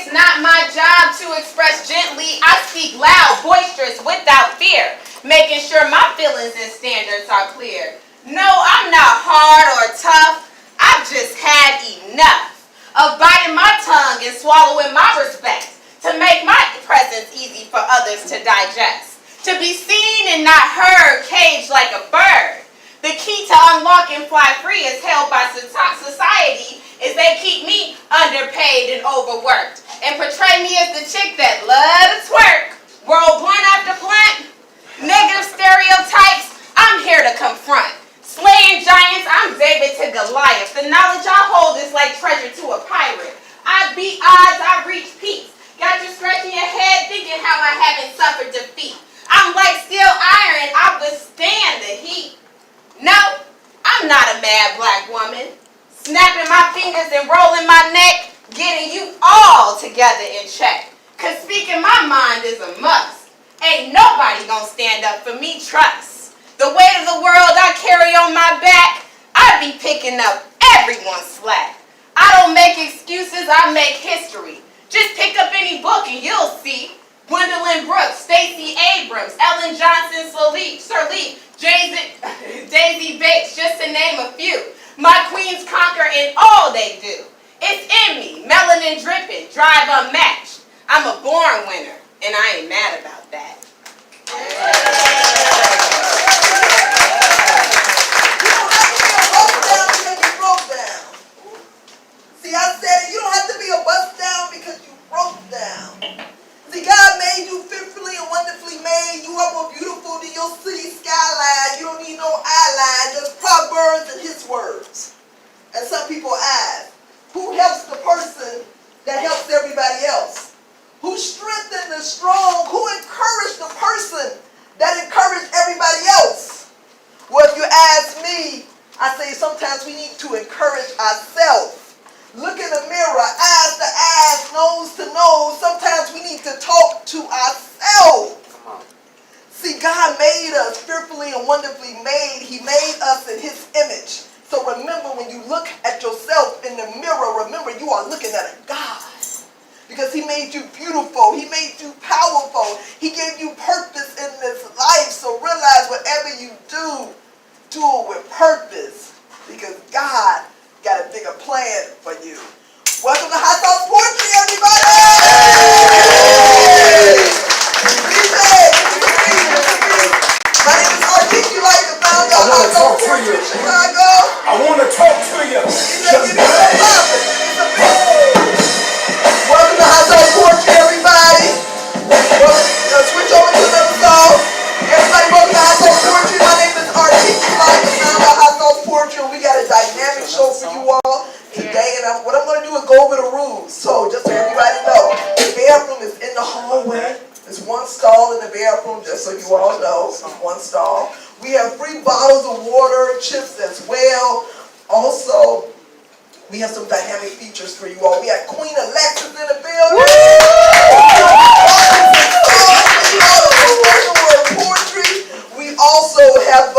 It's not my job to express gently. I speak loud, boisterous, without fear, making sure my feelings and standards are clear. No, I'm not hard or tough. I've just had enough of biting my tongue and swallowing my respect to make my presence easy for others to digest. To be seen and not heard, caged like a bird. The key to unlock and fly free is held by society, is they keep me underpaid and overworked and portray me as the chick that loves to twerk. Roll blunt after blunt, negative stereotypes, I'm here to confront. Slaying giants, I'm David to Goliath. The knowledge I hold is like treasure to a pirate. I beat odds, I reach peaks. Got you scratching your head thinking how I haven't suffered defeat. I'm like steel iron, I withstand the heat. No, I'm not a mad black woman. Snapping my fingers and rolling my neck, getting you all together in check. Cause speaking my mind is a must. Ain't nobody gonna stand up for me, trust. The weight of the world I carry on my back, I be picking up everyone's slack. I don't make excuses, I make history. Just pick up any book and you'll see. Gwendolyn Brooks, Stacey Abrams, Ellen Johnson Sirleaf, Daisy Bates, just to name a few. My queens conquer in all they do. It's in me, melanin dripping, drive unmatched. I'm a born winner, and I ain't mad about that. See, I said you don't have to be a bust down because you broke down. See, God made you fearfully and wonderfully made. You are more beautiful than your city skyline. You don't need no eyeline, just proverbs and his words. And some people ask, who helps the person that helps everybody else? Who strengthened the strong? Who encouraged the person that encouraged everybody else? Well, if you ask me, I say sometimes we need to encourage ourselves. Look in the mirror, eyes to eyes, nose to nose. Sometimes we need to talk to ourselves. See, God made us fearfully and wonderfully made. He made us in his image. So remember, when you look at yourself in the mirror, remember you are looking at a God. Because he made you beautiful. He made you powerful. He gave you purpose in this life. So realize whatever you do it with purpose. Because God got a bigger plan for you. Welcome to Hot Sauce Poetry, everybody! My name is Articulate, the founder of Hot Sauce Poetry in Chicago. I want to talk to you. Welcome to Hot Sauce Poetry, everybody. Switch over to another song. Everybody, welcome to Hot Sauce Poetry. My name is Articulate, the founder of Hot Sauce Poetry. We got a dynamic show for you all today, and what I'm going to do is go over the rules. So, just so everybody know, the bathroom is in the hallway. There's one stall in the bathroom, just so you all know. It's one stall. We have free bottles of water, chips as well. Also, we have some dynamic features for you all. We have Queen Alexis in the building. Poetry. We also have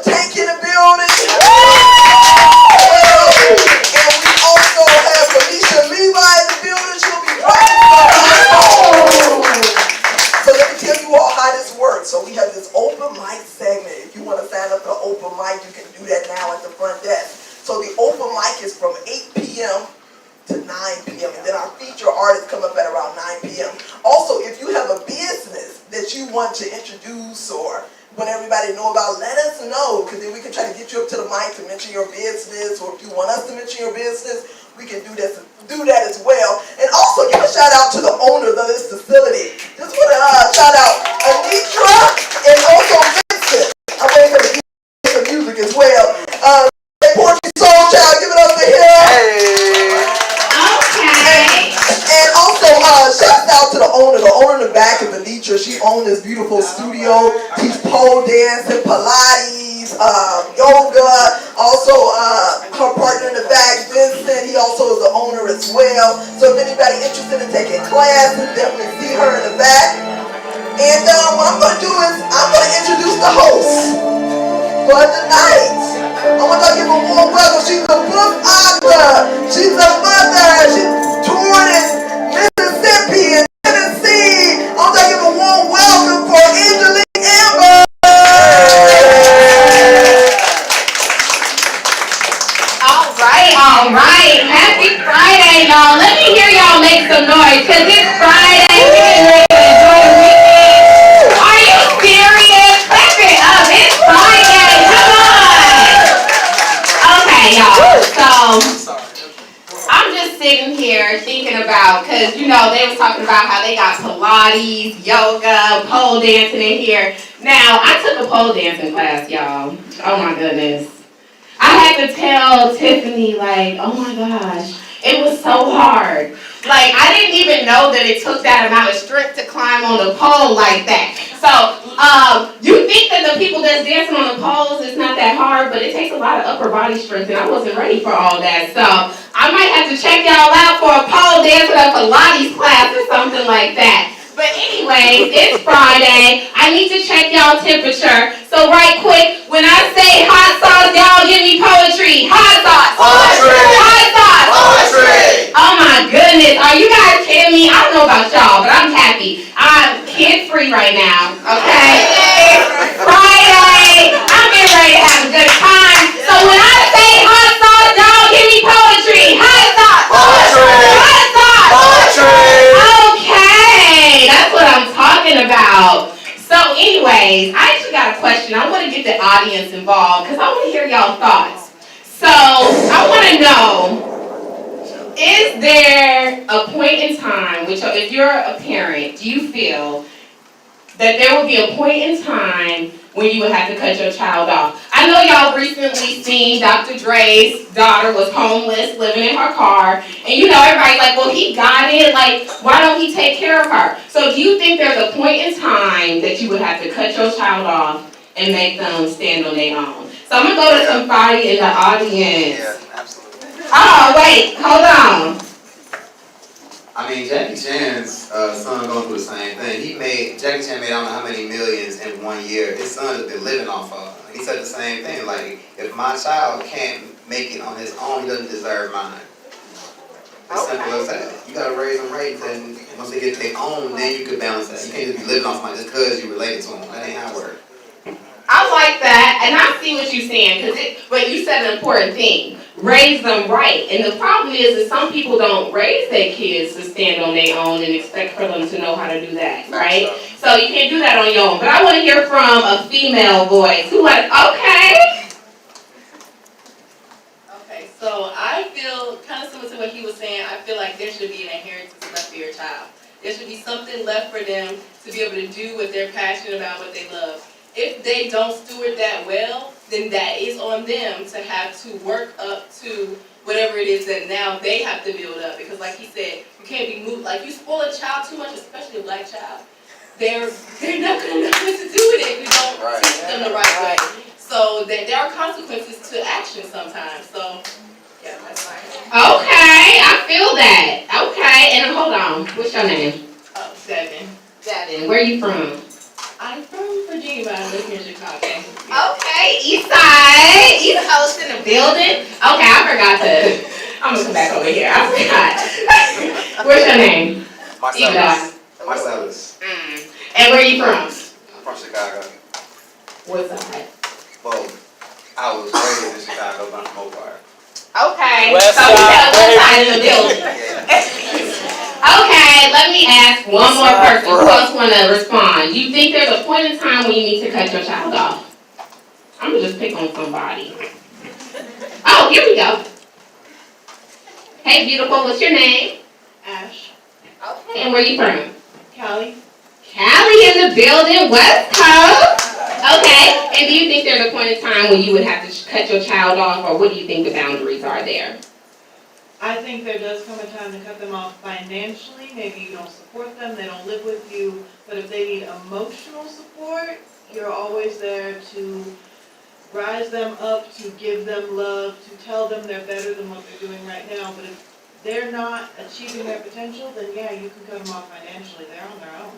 Tank in the building. And we also have Felicia Levi in the building. She'll be So let me tell you all how this works. So we have this open mic segment. If you want to sign up for the open mic, you can do that now at the front desk. So the open mic is from 8 p.m. to 9 p.m. And then our feature artists come up at around 9 p.m. Also, if you have a business that you want to introduce or want everybody to know about, let us know, because then we can try to get you up to the mic to mention your business, or if you want us to mention your business, we can do that as well. And also give a shout out to the owners of this facility. Just want to shout out Anitra and also Vincent. I'm waiting for the music as well. Poetry Soul Child, give it up to him. Okay. And also, shout out to the owner in the back of Anitra. She owns this beautiful studio. Teach pole dancing, Pilates, yoga. Also, her partner in the back, Vincent, he also is the owner as well. So if anybody interested in taking classes, definitely see her in the back. And what I'm going to do is, I'm going to introduce the host for the night. I want to give a warm welcome. She's a book author. She's a mother. She's touring All right, happy Friday, y'all. Let me hear y'all make some noise, because it's Friday. We're getting ready to enjoy the weekend. Are you serious? Clap it up. It's Friday. Come on. Okay, y'all. So, I'm just sitting here thinking about, because, you know, they was talking about how they got Pilates, yoga, pole dancing in here. Now, I took a pole dancing class, y'all. Oh, my goodness. I had to tell Tiffany, like, oh my gosh, it was so hard. Like, I didn't even know that it took that amount of strength to climb on the pole like that. So, you think that the people that's dancing on the poles, it's not that hard, but it takes a lot of upper body strength, and I wasn't ready for all that. So, I might have to check y'all out for a pole dance or a Pilates class or something like that. But anyways, it's Friday. I need to check y'all temperature. So right quick, when I say hot sauce, y'all give me poetry. Hot sauce. Poetry. Hot sauce. Poetry. Oh my goodness. Are you guys kidding me? I don't know about y'all, but I'm happy. I'm kid free right now. Okay? It's Friday. I'm getting ready to have a good time. So when I say hot sauce, y'all give me poetry. Hot sauce. Poetry. Hot sauce. Poetry. Okay. That's what I'm talking about. So anyways, I actually got a question. I want to get the audience involved because I want to hear y'all thoughts. So I want to know, is there a point in time, which if you're a parent, do you feel that there will be a point in time when you would have to cut your child off? I know y'all recently seen Dr. Dre's daughter was homeless, living in her car, and you know everybody's like, well, he got it, like, why don't he take care of her? So do you think there's a point in time that you would have to cut your child off and make them stand on their own? So I'm going to go to somebody in the audience. Yeah, absolutely. Oh, wait, hold on. I mean, Jackie Chan's son going through the same thing. Jackie Chan made I don't know how many millions in 1 year. His son has been living off of. He said the same thing. Like, if my child can't make it on his own, he doesn't deserve mine. As simple as that. You gotta raise them right, and once they get their own, then you can balance that. You can't just be living off mine just because you related to them. That ain't how it works. I like that, and I see what you're saying, but you said an important thing. Raise them right. And the problem is that some people don't raise their kids to stand on their own and expect for them to know how to do that, right? So you can't do that on your own. But I want to hear from a female voice who like, okay. Okay, so I feel kind of similar to what he was saying. I feel like there should be an inheritance left for your child. There should be something left for them to be able to do what they're passionate about, what they love. If they don't steward that well, then that is on them to have to work up to whatever it is that now they have to build up. Because like he said, you can't be moved. Like, you spoil a child too much, especially a black child, they're not going to know what to do with it if you don't teach them the right way. So there are consequences to action sometimes. So, yeah, that's fine. Okay, I feel that. Okay, and hold on. What's your name? Devin. Devin. Where are you from? I'm from Virginia, but I live here in Chicago. Okay, East Side. East Coast in the building. Okay, I forgot to. I'm gonna come back over here. I forgot. What's your name? Marcellus. And where are you from? I'm from Chicago. What side? Well, I was raised in Chicago, but I'm from Oak Park. Okay. West so we got side, one side in the building. Yeah. Okay, let me ask one more person. Who else want to respond? Do you think there's a point in time when you need to cut your child off? I'm going to just pick on somebody. Oh, here we go. Hey, beautiful. What's your name? Ash. Okay. And where you from? Callie. Callie in the building, West Coast. Okay. And do you think there's a point in time when you would have to cut your child off, or what do you think the boundaries are there? I think there does come a time to cut them off financially. Maybe you don't support them, they don't live with you, but if they need emotional support, you're always there to rise them up, to give them love, to tell them they're better than what they're doing right now. But if they're not achieving their potential, then yeah, you can cut them off financially. They're on their own.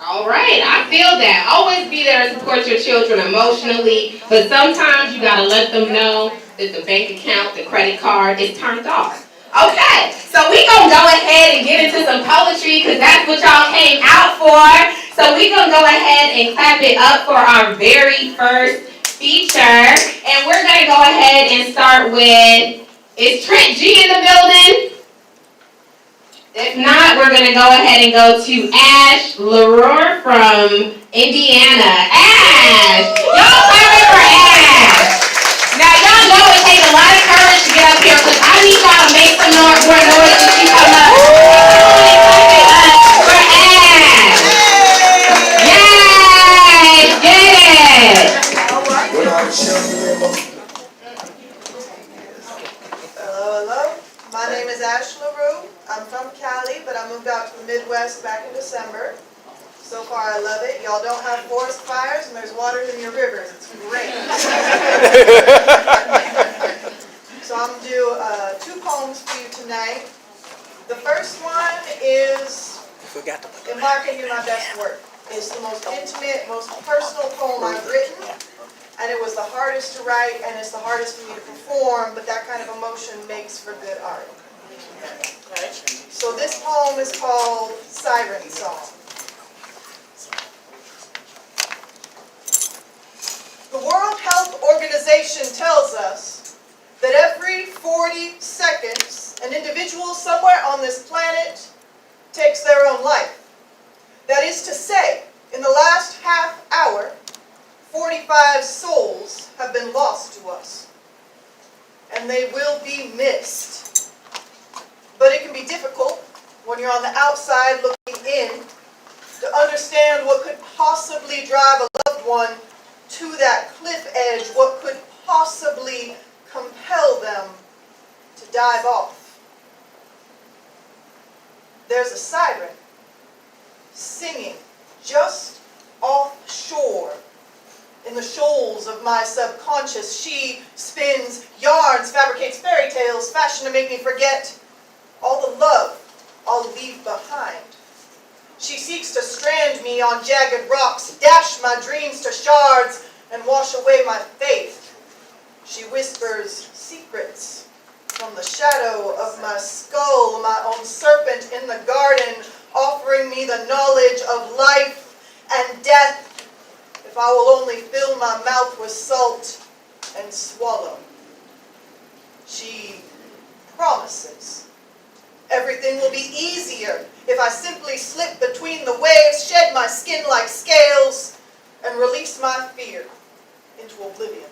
All right, I feel that. Always be there to support your children emotionally, but sometimes you gotta let them know that the bank account, the credit card is turned off. Okay, so we gonna go ahead and get into some poetry because that's what y'all came out for. So we gonna go ahead and clap it up for our very first feature, and we're gonna go ahead and start with Is Trent G in the building? If not, we're going to go ahead and go to Ash Leroy from Indiana. Ash! Y'all clap it for Ash! Now, y'all know it takes a lot of courage to get up here, because I need y'all to make some more noise when she come up. For Ash! Yay! Get it! Hello, hello. My name is Ash LaRue. I'm from Cali, but I moved out to the Midwest back in December. So far, I love it. Y'all don't have forest fires, and there's water in your rivers. It's great. So I'm going to do 2 poems for you tonight. The first one is Embarking You My Best Work. It's the most intimate, most personal poem I've written. And it was the hardest to write, and it's the hardest for me to perform, but that kind of emotion makes for good art. Okay? So this poem is called Siren Song. The World Health Organization tells us that every 40 seconds, an individual somewhere on this planet takes their own life. That is to say, in the last half hour, 45 souls have been lost to us, and they will be missed. But it can be difficult when you're on the outside looking in to understand what could possibly drive a loved one to that cliff edge, what could possibly compel them to dive off. There's a siren singing just offshore. In the shoals of my subconscious, she spins yarns, fabricates fairy tales, fashioned to make me forget all the love I'll leave behind. She seeks to strand me on jagged rocks, dash my dreams to shards, and wash away my faith. She whispers secrets from the shadow of my skull, my own serpent in the garden, offering me the knowledge of life and death, if I will only fill my mouth with salt and swallow. She promises everything will be easier if I simply slip between the waves, shed my skin like scales, and release my fear into oblivion.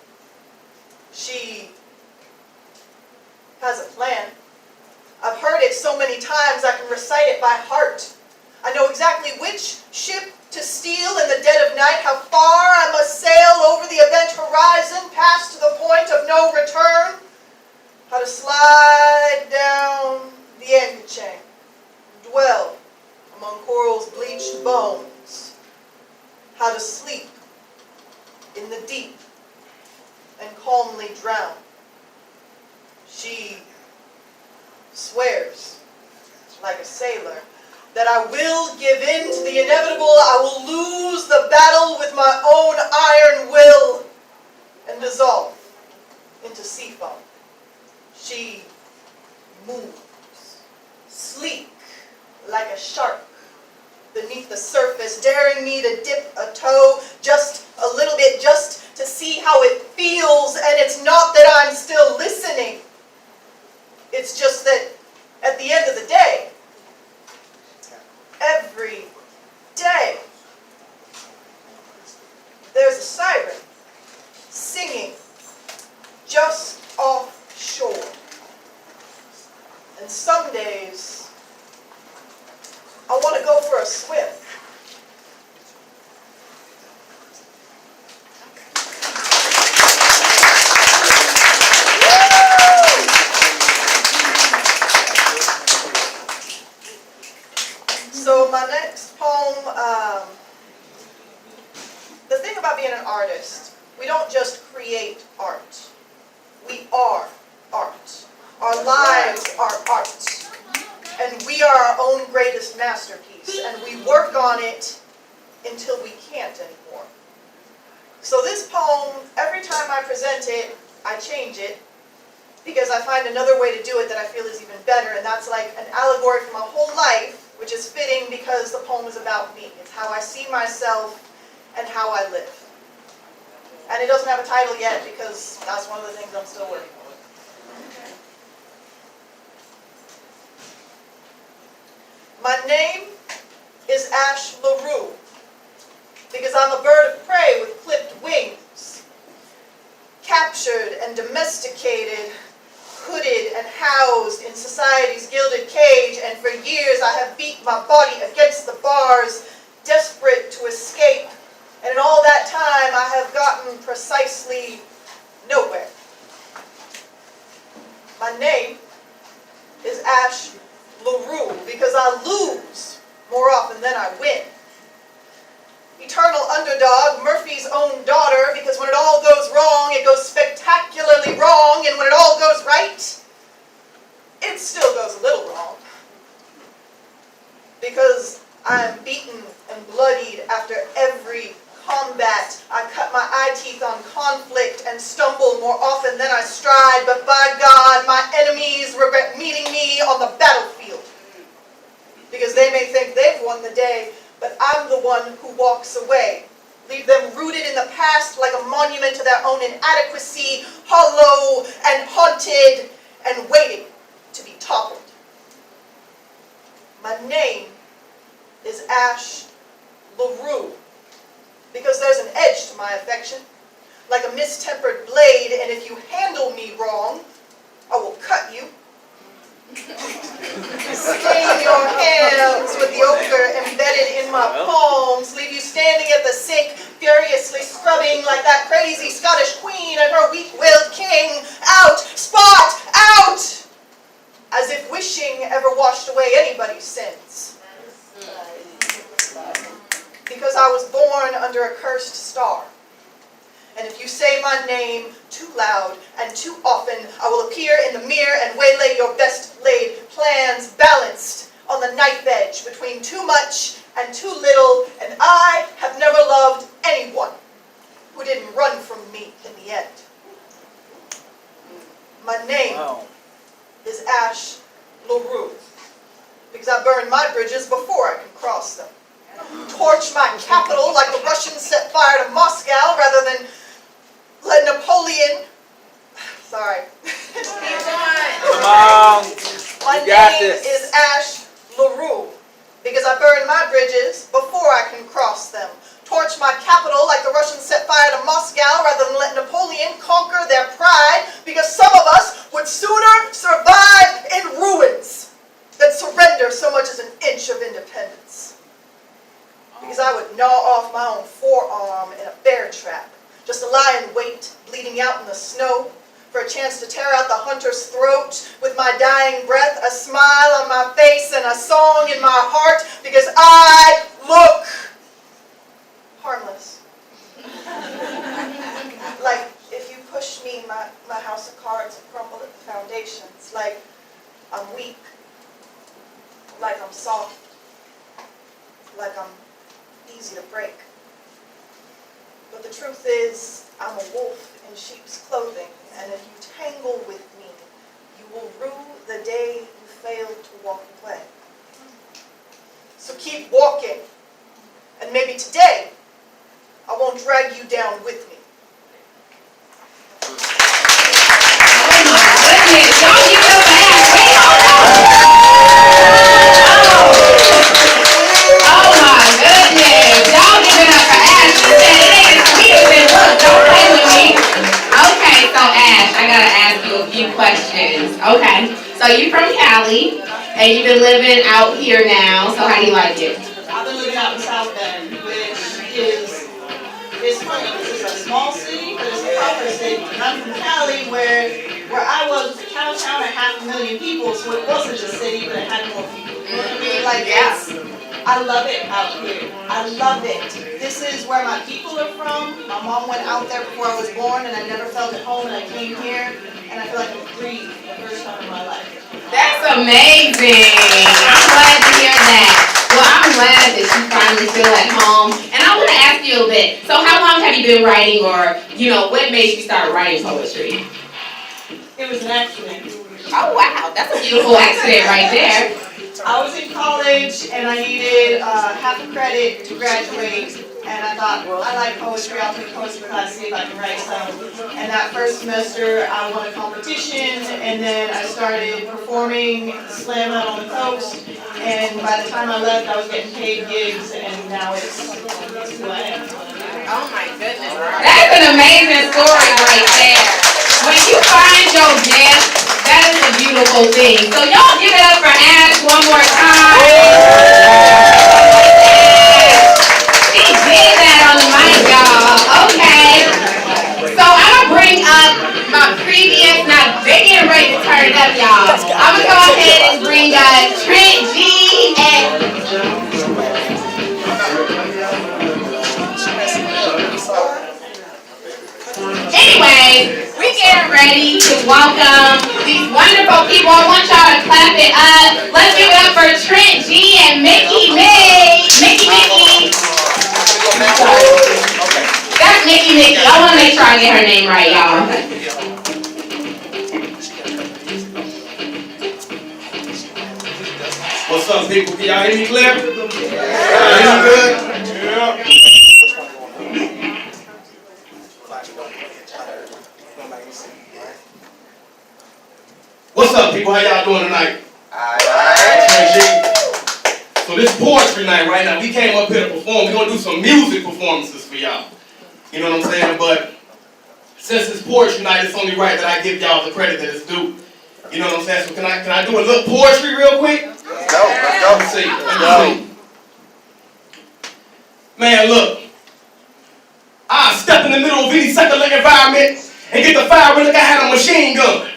She has a plan. I've heard it so many times I can recite it by heart. I know exactly which ship to steal in the dead of night, how far I must sail over the event horizon, past to the point of no return, how to slide down the anchor chain, dwell among coral's bleached bones, how to sleep in the deep and calmly drown. She swears, like a sailor, that I will give in to the inevitable. I will lose the battle with my own iron will and dissolve into sea foam. She moves, sleek like a shark beneath the surface, daring me to dip a toe just a little bit, just to see how it feels. And it's not that I'm still listening. It's just that at the end of the day, every day, there's a siren singing just offshore. And some days, I want to go for a swim. So my next poem, the thing about being an artist, we don't just create art. We are art. Our lives are art. And we are our own greatest masterpiece. And we work on it until we can't anymore. So this poem, every time I present it, I change it, because I find another way to do it that I feel is even better. And that's like an allegory for my whole life, which is fitting because the poem is about me. It's how I see myself and how I live. And it doesn't have a title yet because that's one of the things I'm still working on. My name is Ash LaRue, because I'm a bird of prey with clipped wings, captured and domesticated, hooded and housed in society's gilded cage, and for years I have beat my body against the bars, desperate to escape, and in all that time I have gotten precisely nowhere. My name is Ash LaRue, because I lose more often than I win. Eternal underdog, Murphy's own daughter, because when it all goes wrong, it goes spectacularly wrong, and when it all goes right, it still goes a little wrong. Because I am beaten and bloodied after every combat. I cut my eye teeth on conflict and stumble more often than I stride, but by God, my enemies regret meeting me on the battlefield. Because they may think they've won the day, but I'm the one who walks away. Leave them rooted in the past like a monument to their own inadequacy, hollow and haunted and waiting to be toppled. My name is Ash LaRue, because there's an edge to my affection, like a mistempered blade, and if you handle me wrong, I will cut you. Stain your hands with the ochre embedded in my palms, leave you standing at the sink, furiously scrubbing like that crazy Scottish queen and her weak-willed king. Out! Spot! Out! As if wishing ever washed away anybody's sins. Because I was born under a cursed star. And if you say my name too loud and too often, I will appear in the mirror and waylay your best laid plans, balanced on the knife edge between too much and too little, and I have never loved anyone who didn't run from me in the end. My name is Ash LaRue, because I burn my bridges before I can cross them. Torch my capital like the Russians set fire to Moscow rather than let Napoleon... Sorry. Come on. My You got name this. is Ash LaRue, because I burn my bridges before I can cross them. Torch my capital like the Russians set fire to Moscow rather than let Napoleon conquer their pride, because some of us would sooner survive in ruins than surrender so much as an inch of independence. Because I would gnaw off my own forearm in a bear trap, just to lie in wait, bleeding out in the snow, for a chance to tear out the hunter's throat with my dying breath, a smile on my face and a song in my heart, because I look harmless. Like if you push me, my house of cards will crumble at the foundations, like I'm weak, like I'm soft, like I'm easy to break. But the truth is, I'm a wolf in sheep's clothing, and if you tangle with me, you will rue the day you failed to walk away. So keep walking, and maybe today, I won't drag you down with me. Questions. Okay, so you're from Cali, and you've been living out here now, so how do you like it? I've been living out in South Bend, which is funny because it's a small city, but it's a proper city. And I'm from Cali, where I was a cow town of 500,000 people, so it wasn't a city, but it had more people. You know what I mean? Like, I love it out here. I love it. This is where my people are from. My mom went out there before I was born, and I never felt at home, and I came here, and I feel like I'm free the first time in my life. That's amazing. I'm glad to hear that. Well, I'm glad that you finally feel at home. And I want to ask you a bit. So how long have you been writing, or, what made you start writing poetry? It was an accident. Oh, wow. That's a beautiful accident right there. I was in college and I needed half a credit to graduate, And I thought, well, I like poetry, I'll take poetry class, see if I can write some. And that first semester, I won a competition, and then I started performing slam out on the coast. And by the time I left, I was getting paid gigs, and now it's who I am. Oh my goodness. That's an amazing story right there. When you find your gift, that is a beautiful thing. So y'all give it up for Ash one more time. She did that on the mic, y'all. Okay. So I'm going to bring up my previous, now they're getting ready to turn it up, y'all. I'm going to go ahead and bring Trent G and anyway, we're getting ready to welcome these wonderful people. I want y'all to clap it up. Let's give it up for Trent G and Mickey May. Mickey. That's Mickey. I want to make sure I get her name right, y'all. What's up, people? Can y'all hear me clear? Yeah. Hear me good? Yeah. What's up, people? How y'all doing tonight? So this poetry night right now, we came up here to perform. We're gonna do some music performances for y'all. You know what I'm saying? But since it's poetry night, it's only right that I give y'all the credit that it's due. You know what I'm saying? So can I do a little poetry real quick? Let me see. Man, look. I step in the middle of any secular environment and get the fire like I had a machine gun.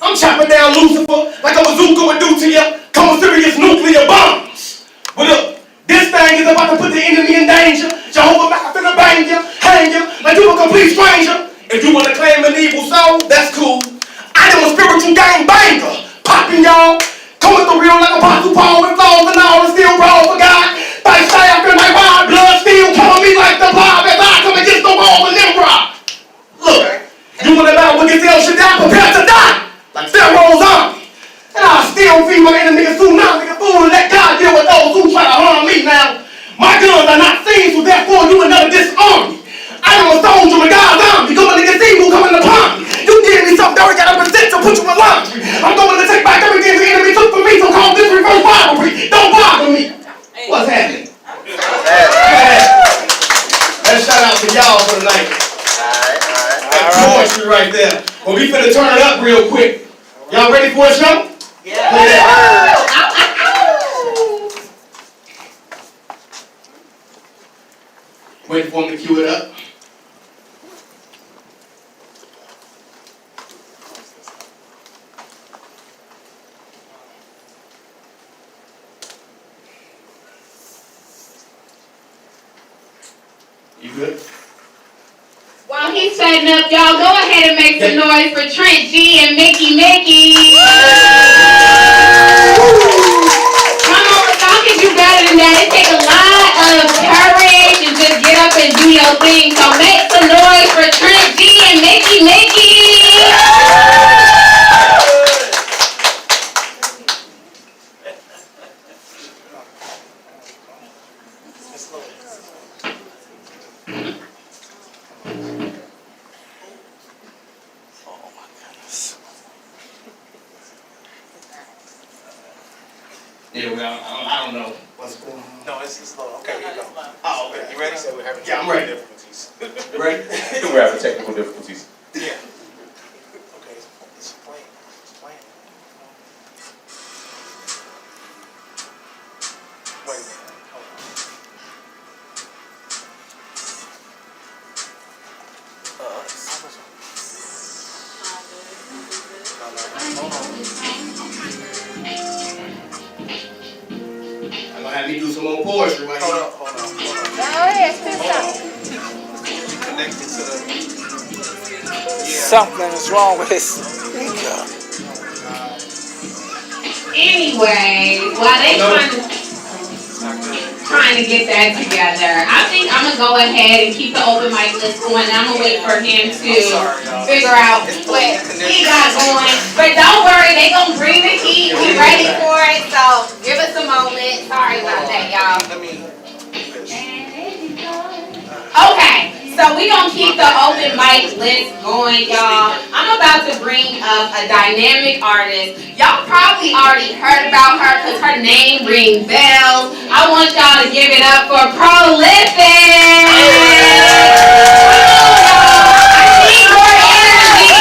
I'm chopping down Lucifer like a bazooka would do to you. Come serious nuclear bombs. But look, this thing is about to put the enemy in danger. Jehovah Mac finna bang you, hang you, like you a complete stranger. If you wanna claim an evil soul, that's cool. I am a spiritual gang banger. Popping y'all, coming through real like Apostle Paul with flaws and all, and still raw for God. Fight staff and my wild blood still killing me like the blob as I come against the wall and Nimrod. Look, you wanna battle with El Shaddai, prepare to die. Like Pharaoh's army. And I'll still feed my enemies tsunami and fool and let God deal with those who try to harm me now. My guns are not seen, so therefore you will never disarm me. I am a soldier of God's army, coming against evil, coming upon me. You did me something dirty, got a present to put you in laundry. I'm going to take back everything the enemy took from me, so call this reverse rivalry. Don't bother me. What's happening? Let's shout out to y'all for tonight. That's poetry right there. Well, we finna turn it up real quick. Y'all ready for a show? Yeah. Play that. Wait for him to cue it up. You good? While he's setting up, y'all go ahead and make some noise for Trent G and Mickey. Come on, y'all can do better than that. It takes a lot of courage to just get up and do your thing. So make some noise for Trent G and Mickey. Yeah, I don't know what's going on. No, it's low. Okay, here you go. Oh, okay. You ready? So we're having Yeah, I'm ready. difficulties. Ready? We're having technical difficulties. Yeah. Okay, it's playing. Wait a minute. Hold I'm gonna have me do some more poetry right here. on. Connected to the... Something is wrong with his speaker. Anyway, while they trying to get that together, I think I'm gonna go ahead and keep the open mic list going. I'm gonna wait for him to figure out what he got going. But don't worry, they gonna bring the heat. We ready for it. So give us a moment. Sorry about that, y'all. Let me... Okay, so we gonna keep the open mic list going, y'all. I'm about to bring up a dynamic artist. Y'all probably already heard about her because her name rings bells. I want y'all to give it up for Prolific. I need more energy.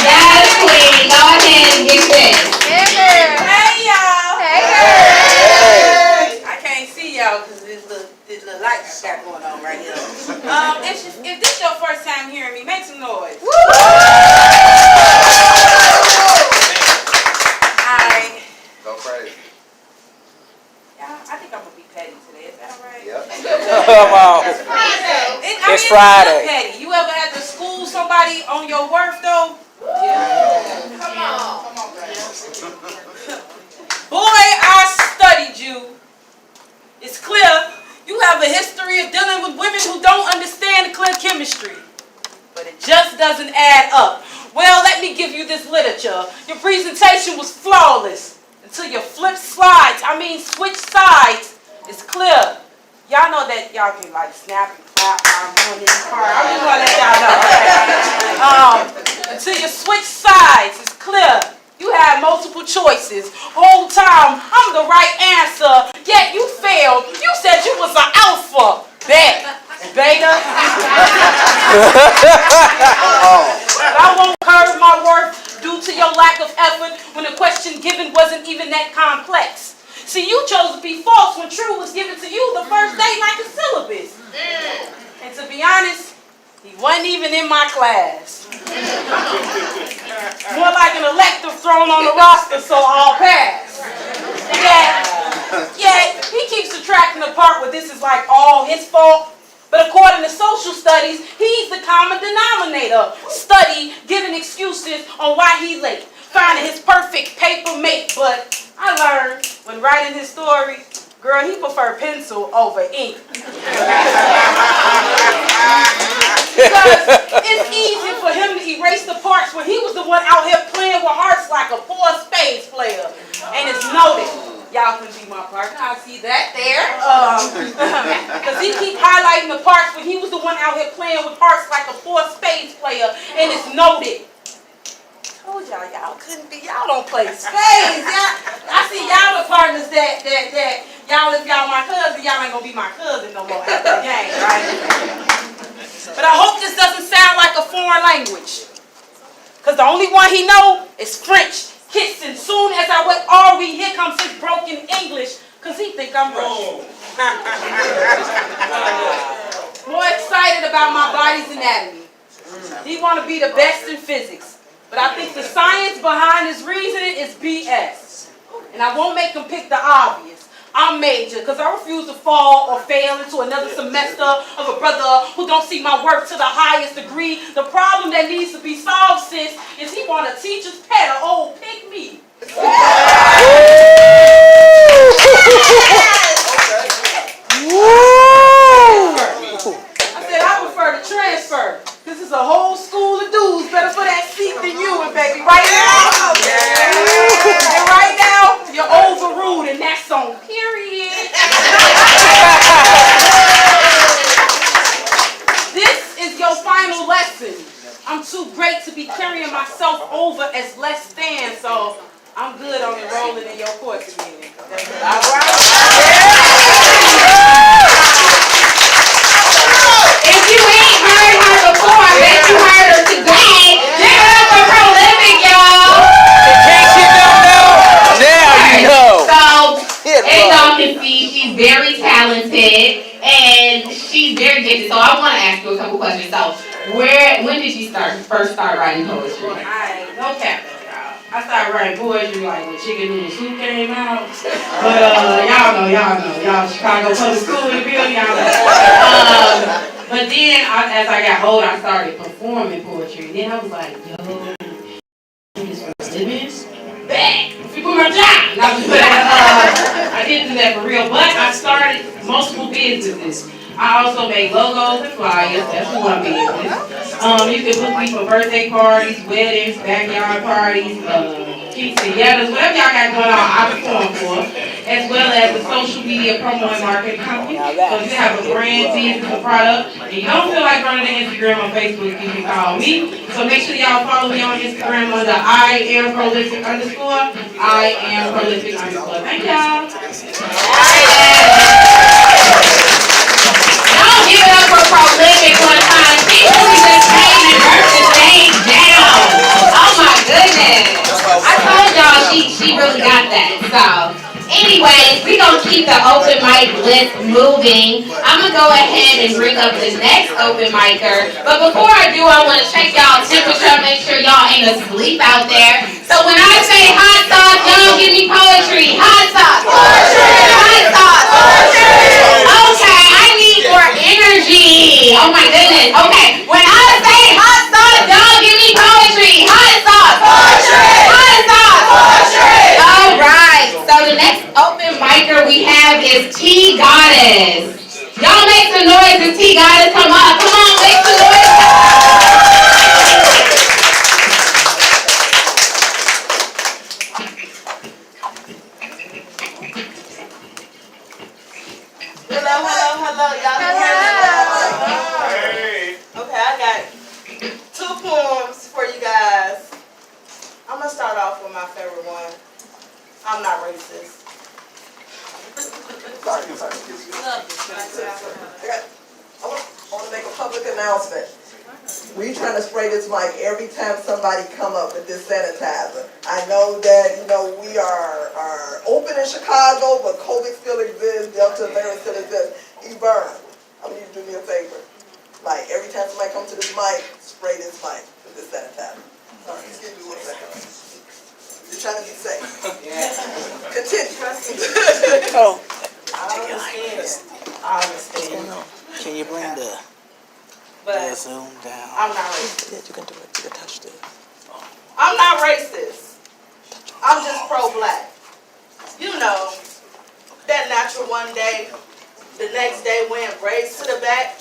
Yes, queen. Go ahead and get this. Hey y'all! Hey. I can't see y'all because this little light got going on right here. If this your first time hearing me, make some noise. Alright. Go crazy. Yeah, I think I'm gonna be petty today. Is that alright? Yep. Come on. It's Friday. petty. You ever had to school somebody on your worth though? Yeah. Come on. Boy, I studied you. It's clear you have a history of dealing with women who don't understand clear chemistry. But it just doesn't add up. Well, let me give you this literature. Your presentation was flawless until you switch sides. It's clear. Y'all know that y'all can like snap and clap while I'm doing this part. I just want to let y'all know. Until you switch sides, it's clear. You had multiple choices. Whole time, I'm the right answer. Yet you failed. You said you was an alpha. Beta. But I won't curve my worth due to your lack of effort when the question given wasn't even that complex. See, you chose to be false when true was given to you the first day like a syllabus. And to be honest, he wasn't even in my class. More like an elective thrown on the roster, so I'll pass. Yeah, he keeps subtracting the part where this is like all his fault. But according to social studies, he's the common denominator. Study, giving excuses on why he late. Finding his perfect paper mate. But I learned when writing his story, girl, he preferred pencil over ink. Because it's easy for him to erase the parts when he was the one out here playing with hearts like a poor spades player. And it's noted. Y'all can be my partner. I see that there. Because he keep highlighting the parts when he was the one out here playing with hearts like a poor spades player. And it's noted. I told y'all couldn't be. Y'all don't play spades. I see y'all the partners that y'all, if y'all my cousin, y'all ain't gonna be my cousin no more after the game, right? But I hope this doesn't sound like a foreign language. Because the only one he know is French. Kissing. Soon as I went Ari, here comes his broken English. Because he think I'm Russian. More excited about my body's anatomy. He want to be the best in physics. But I think the science behind his reasoning is BS. And I won't make him pick the obvious. I'm major because I refuse to fall or fail into another semester of a brother who don't see my work to the highest degree. The problem that needs to be solved, sis, is he want a teacher's pet, an old pick me. I said I prefer to transfer. This is a whole school of dudes better for that seat than you, and baby, right now. And right now, you're overruled, and that's on period. This is your final lesson. I'm too great to be carrying myself over as less than, so I'm good on enrolling in your course again. All right. If you ain't heard her before, I bet you heard her today. Give it up for Prolific, y'all. In case you don't know, now you know. So, as y'all can see, she's very talented and she's very gifted. So I want to ask you a couple questions. So, when did you first start writing poetry? No cap, y'all. I started writing poetry like when Chicken Noodle Soup came out. But y'all know. Y'all Chicago public school in the building, y'all know. But then as I got older, I started performing poetry. And then I was like, yo, this for a living? Back! For my job! I didn't do that for real, but I started multiple businesses. I also make logos and flyers. That's one business. You can book me for birthday parties, weddings, backyard parties, quinceañeras, whatever y'all got going on, I perform for. as well as a social media promo and marketing company. So if you have a brand, business, or product, and you don't feel like running an Instagram or Facebook, you can call me. So make sure y'all follow me on Instagram under I am prolific underscore. I am prolific underscore. Thank y'all. Don't give it up for prolific one time. She really just came and burnt the stage down. Oh my goodness. I told y'all she really got that. So, anyways, we gonna keep the open mic list moving. I'm gonna go ahead and bring up the next open micer. But before I do, I wanna check y'all temperature, make sure y'all ain't asleep out there. So when I say hot sauce, y'all give me poetry. Hot sauce. Poetry. Hot sauce. Poetry. Okay, I need more energy. Oh my goodness. Okay, when I say hot sauce, y'all give me poetry. Hot sauce. Poetry. Hot sauce. Poetry. All right. So the next open micer we have is T Goddess. Y'all make some noise as T Goddess come up. Come on, make some noise. Hello, y'all can hear me now? Okay, I got 2 poems for you guys. I'm gonna start off with my favorite one. I'm not racist. I want to make a public announcement. We trying to spray this mic every time somebody come up with this sanitizer. I know that, we are open in Chicago, but COVID still exists, Delta variant still exists. Burn. I need you to do me a favor. Like, every time somebody comes to this mic, spray this mic with this sanitizer. Sorry, excuse me 1 second. You're trying to be safe. Continue. Oh, I understand. can you bring the But Zoom down? I'm not racist. Yeah, you can do it. You can touch this. I'm not racist. I'm just pro-black. You know, that natural one day, the next day went braids to the back.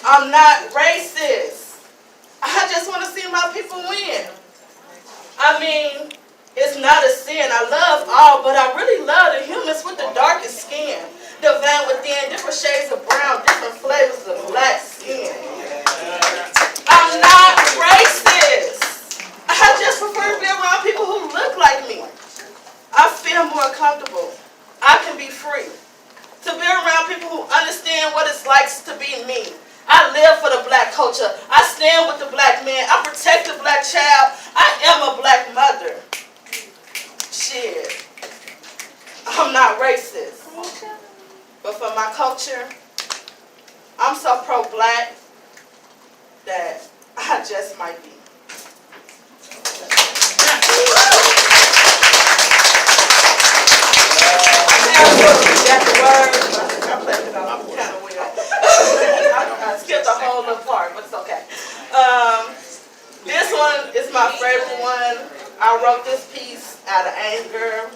I'm not racist. I just want to see my people win. I mean, it's not a sin. I love all, but I really love the humans with the darkest skin. The vein within, different shades of brown, different flavors of black skin. I'm not racist. I just prefer to be around people who look like me. I feel more comfortable. I can be free. To be around people who understand what it's like to be me. I live for the black culture. I stand with the black man. I protect the black child. I am a black mother. Shit. I'm not racist. But for my culture, I'm so pro-black that I just might be. I skipped a whole little part, but it's okay. This one is my favorite one. I wrote this piece out of anger,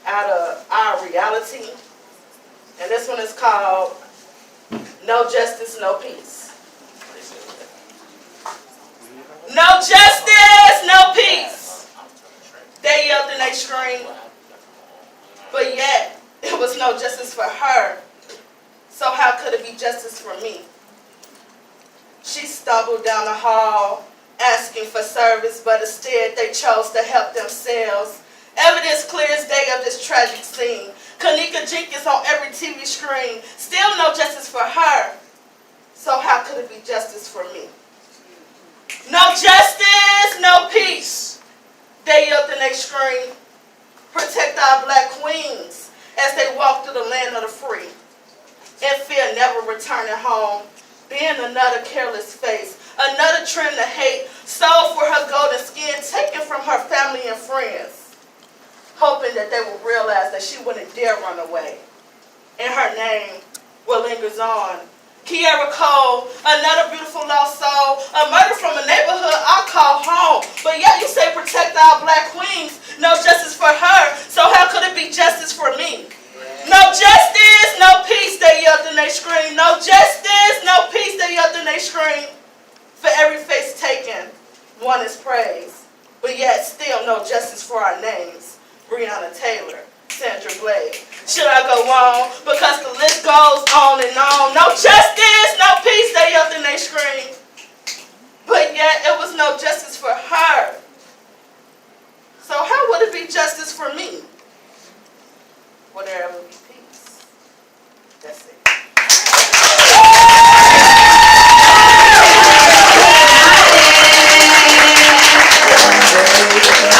out of our reality. And this one is called No Justice, No Peace. No justice, no peace. They yelled and they screamed. But yet, it was no justice for her. So how could it be justice for me? She stumbled down the hall, asking for service, but instead they chose to help themselves. Evidence clear as day of this tragic scene. Kanika Jenkins on every TV screen. Still no justice for her. So how could it be justice for me? No justice, no peace. They yelled and they screamed. Protect our black queens as they walk through the land of the free. In fear, never returning home. Being another careless face. Another trend to hate. Sold for her golden skin. Taken from her family and friends. Hoping that they will realize that she wouldn't dare run away. And her name will lingers on. Kiara Cole, another beautiful lost soul, a murder from a neighborhood I call home. But yet you say protect our black queens. No justice for her, so how could it be justice for me? No justice, no peace, they yelled and they screamed. No justice, no peace, they yelled and they screamed. For every face taken, one is praised. But yet still no justice for our names. Breonna Taylor, Sandra Blade. Should I go on? Because the list goes on and on. No justice, no peace, they yelled and they screamed. But yet it was no justice for her. So how would it be justice for me? Would there ever be peace? That's it.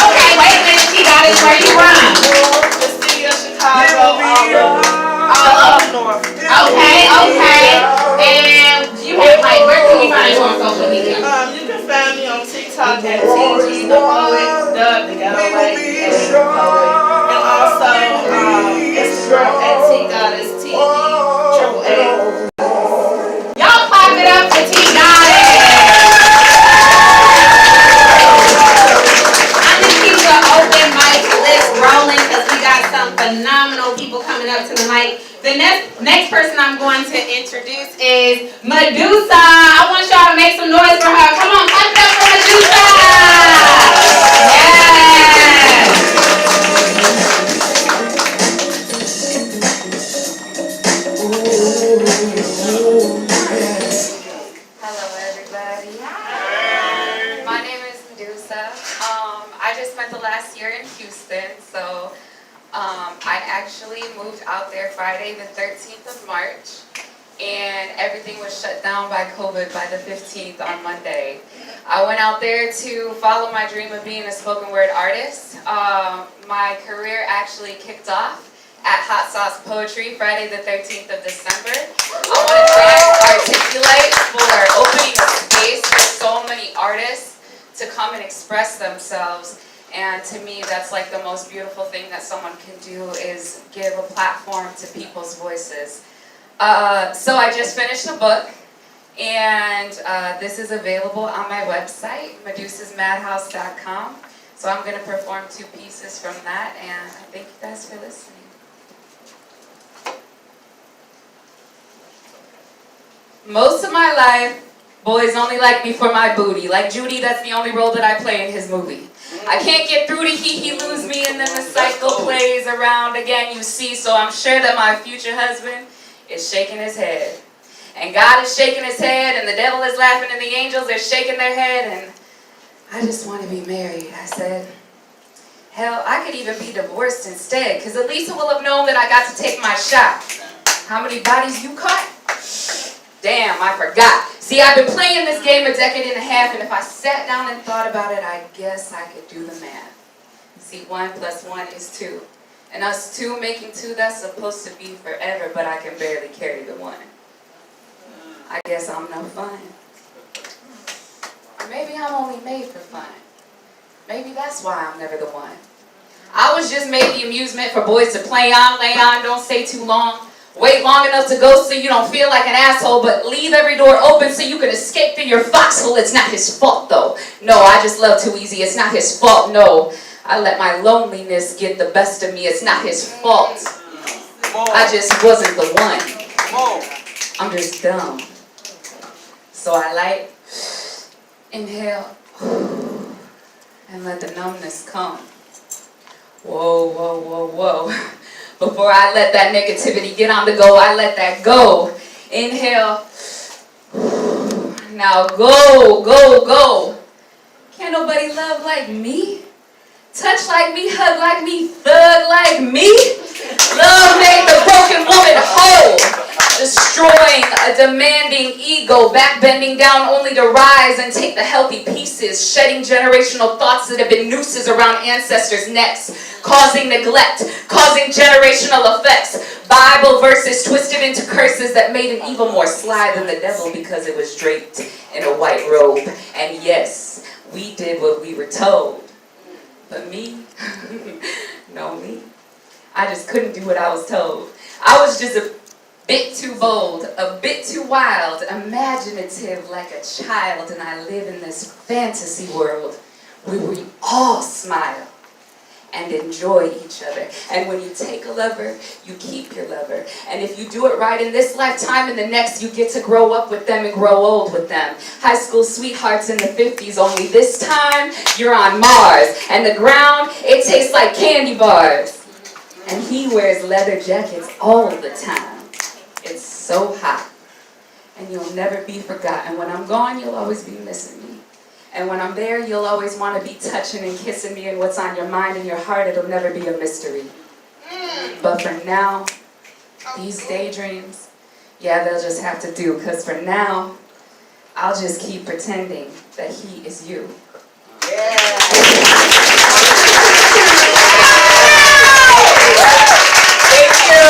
Okay, wait a minute, she got it. Where you from? The city of Chicago, all up north. Okay. And you have like, where can we find you on social media? You can find me on TikTok at TG the Poet, Dub the Ghetto Lady, and the Poet. And also Instagram at T-Goddess, T-E-AAA. Y'all clap it up for T Goddess. I'm gonna keep the open mic list rolling because we got some phenomenal people coming up to the mic. The next person I'm going to introduce is Medusa. I want y'all to make some noise for her. Come on, clap it up for Medusa. Hello, everybody. My name is Medusa. I just spent the last year in Houston, so I actually moved out there Friday the 13th of March, and everything was shut down by COVID by the 15th on Monday. I went out there to follow my dream of being a spoken word artist. My career actually kicked off at Hot Sauce Poetry Friday the 13th of December. I want to thank Articulate for opening a space for so many artists to come and express themselves. And to me, that's like the most beautiful thing that someone can do is give a platform to people's voices. So I just finished a book, and this is available on my website, medusasmadhouse.com. So I'm going to perform 2 pieces from that, and I thank you guys for listening. Most of my life, boys only like me for my booty. Like Judy, that's the only role that I play in his movie. I can't get through to he lose me, and then the cycle plays around again, you see. So I'm sure that my future husband is shaking his head. And God is shaking his head, and the devil is laughing, and the angels are shaking their head, and I just want to be married. I said, hell, I could even be divorced instead, because at least it will have known that I got to take my shot. How many bodies you caught? Damn, I forgot. See, I've been playing this game a decade and a half, and if I sat down and thought about it, I guess I could do the math. See, 1 + 1 is 2. And us 2 making 2, that's supposed to be forever, but I can barely carry the 1. I guess I'm no fun. Or maybe I'm only made for fun. Maybe that's why I'm never the one. I was just made the amusement for boys to play on, lay on, don't stay too long. Wait long enough to go so you don't feel like an asshole, but leave every door open so you can escape through your foxhole. It's not his fault, though. No, I just love too easy. It's not his fault, no. I let my loneliness get the best of me. It's not his fault. I just wasn't the one. I'm just dumb. So I light, inhale, and let the numbness come. Whoa, whoa, whoa, whoa. Before I let that negativity get on the go, I let that go. Inhale. Now go, go, go. Can't nobody love like me? Touch like me, hug like me, thug like me? Love made the broken woman whole. Destroying a demanding ego, backbending down only to rise and take the healthy pieces, shedding generational thoughts that have been nooses around ancestors' necks, causing neglect, causing generational effects, Bible verses twisted into curses that made an evil more sly than the devil because it was draped in a white robe. And yes, we did what we were told. But me? No, me. I just couldn't do what I was told. I was just a bit too bold, a bit too wild, imaginative like a child, and I live in this fantasy world where we all smile and enjoy each other. And when you take a lover, you keep your lover. And if you do it right in this lifetime, in the next, you get to grow up with them and grow old with them. High school sweethearts in the 50s, only this time, you're on Mars. And the ground, it tastes like candy bars. and he wears leather jackets all the time. It's so hot, and you'll never be forgotten. When I'm gone, you'll always be missing me. And when I'm there, you'll always want to be touching and kissing me, and what's on your mind and your heart, it'll never be a mystery. But for now, these daydreams, yeah, they'll just have to do, because for now, I'll just keep pretending that he is you. Yeah. Thank you.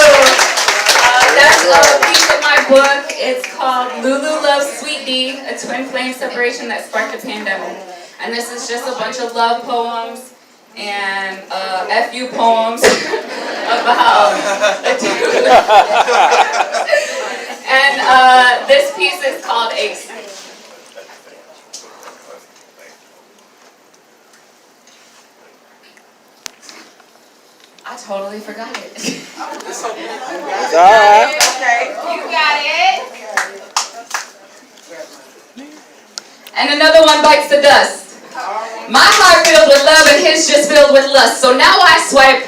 That's a piece of my book. It's called Lulu Loves Sweet D, a twin flame separation that sparked a pandemic. And this is just a bunch of love poems and FU poems about a dude. And this piece is called Ace. I totally forgot it. It's alright. Okay, you got it. And another one bites the dust. My heart filled with love and his just filled with lust. So now I swipe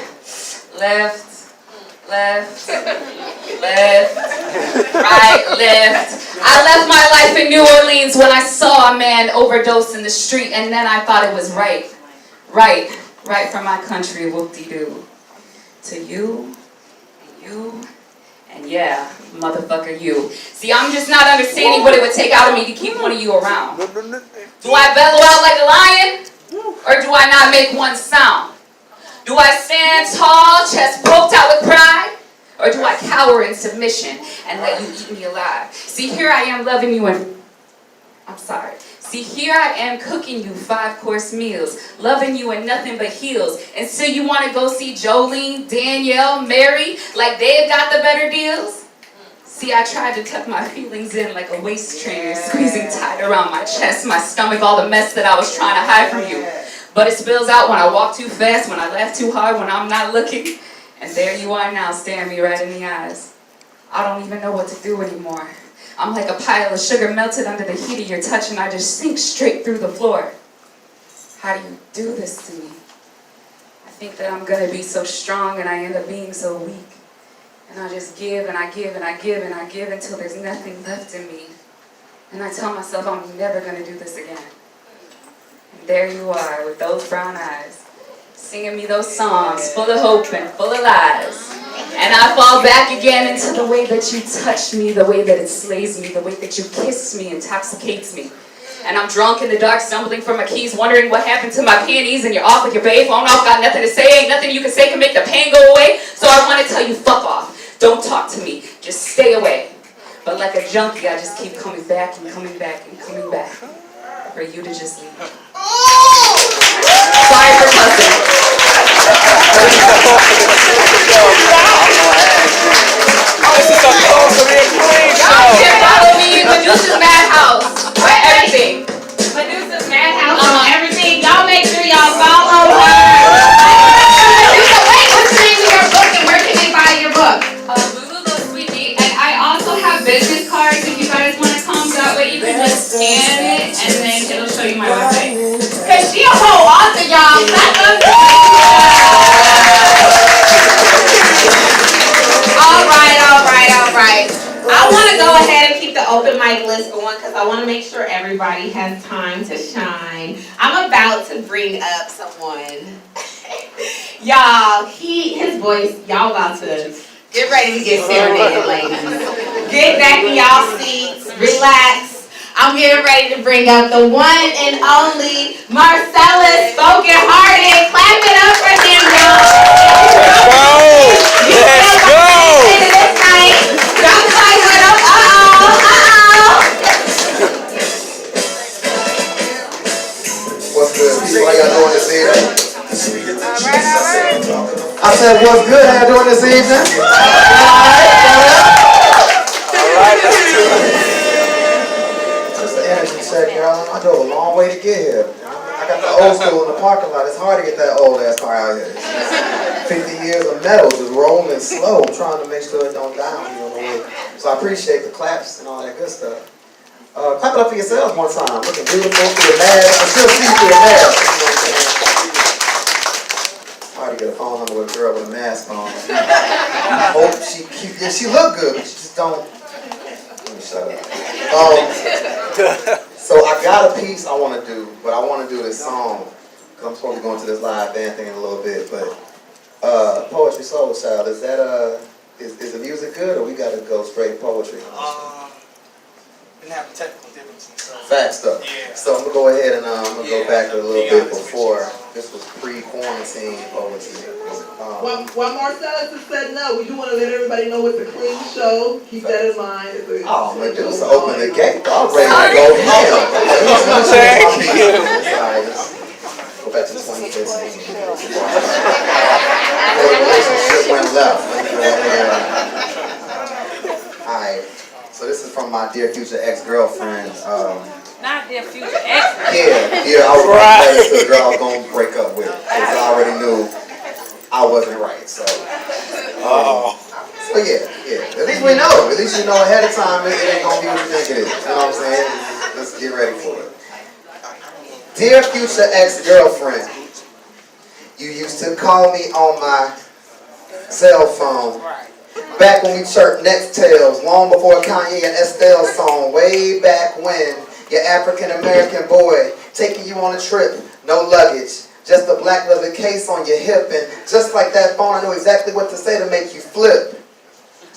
left, left, left, right, left. I left my life in New Orleans when I saw a man overdose in the street, and then I thought it was right for my country, whoop-de-doo. To you, and yeah, motherfucker you. See, I'm just not understanding what it would take out of me to keep one of you around. Do I bellow out like a lion, or do I not make one sound? Do I stand tall, chest poked out with pride, or do I cower in submission and let you eat me alive? See, here I am loving you and... I'm sorry. See, here I am cooking you 5-course meals, loving you in nothing but heels. And still you want to go see Jolene, Danielle, Mary, like they've got the better deals? See, I tried to tuck my feelings in like a waist trainer, squeezing tight around my chest, my stomach, all the mess that I was trying to hide from you. But it spills out when I walk too fast, when I laugh too hard, when I'm not looking. And there you are now, staring me right in the eyes. I don't even know what to do anymore. I'm like a pile of sugar melted under the heat of your touch, and I just sink straight through the floor. How do you do this to me? I think that I'm gonna be so strong, and I end up being so weak. And I just give, and I give, and I give, and I give until there's nothing left in me. And I tell myself I'm never gonna do this again. And there you are, with those brown eyes, singing me those songs full of hope and full of lies. And I fall back again into the way that you touch me, the way that it slays me, the way that you kiss me, intoxicates me. And I'm drunk in the dark, stumbling for my keys, wondering what happened to my panties, and you're off with your babe, phone off, got nothing to say, ain't nothing you can say can make the pain go away. So I want to tell you, fuck off. Don't talk to me. Just stay away. But like a junkie, I just keep coming back and coming back and coming back for you to just leave. Sorry for cussing. This is a totally clean Y'all show. can follow me, Medusa's Madhouse, for everything. Medusa's Madhouse on everything. Y'all make sure y'all follow her. Medusa, wait, what's the name of your book and where can they buy your book? Lulu Loves Sweet D, and I also have business cards if you guys want to come. That way you can just scan it and then it'll show you my website. Cause she a whole author, y'all. All right. I want to go ahead and keep the open mic list going because I want to make sure everybody has time to shine. I'm about to bring up someone. Y'all, his voice, y'all about to get ready to get serenaded, ladies. Get back in y'all seats, relax. I'm getting ready to bring up the one and only Marcellus Spoken Hearted. Clap it up for him, y'all. Let's go. Drop the mic with him. What's good, people? How y'all doing this evening? All right. I said, what's good? How y'all doing this evening? Alright, let's do it. Just an energy check, y'all. I drove a long way to get here. I got the old school in the parking lot. It's hard to get that old ass car out here. 50 years of metal just rolling slow. I'm trying to make sure it don't die on you on the way. So I appreciate the claps and all that good stuff. Clap it up for yourselves one time. Looking beautiful through the mask. I still see you through the mask. You know what I'm saying? Party to get a phone number with a girl with a mask on. I hope she look good, but she just don't. Let me shut up. So I got a piece I want to do, but I want to do this song because I'm supposed to go into this live band thing in a little bit. But Poetry Soul Child, is that is the music good, or we got to go straight poetry? Been having technical differences. So. Fact stuff. Yeah. So I'm gonna go ahead and I'm gonna go back a little bit before. This was pre-quarantine poetry. One more sentence said no. We do want to let everybody know it's a clean show. Keep that in mind. Oh, man, just open the gate. I'm ready to go ham. Thank you. Go back to 2015. The relationship went left. Alright. So this is from my dear future ex-girlfriend. Not their future ex. Yeah, I was right to the girl I was gonna break up with. Because I already knew I wasn't right. So yeah. At least we know. At least you know ahead of time it ain't gonna be what you think it is. You know what I'm saying? Let's get ready for it. Dear future ex-girlfriend, you used to call me on my cell phone. Back when we chirped next tales, long before Kanye and Estelle's song, way back when your African-American boy taking you on a trip, no luggage, just a black leather case on your hip, and just like that phone, I knew exactly what to say to make you flip.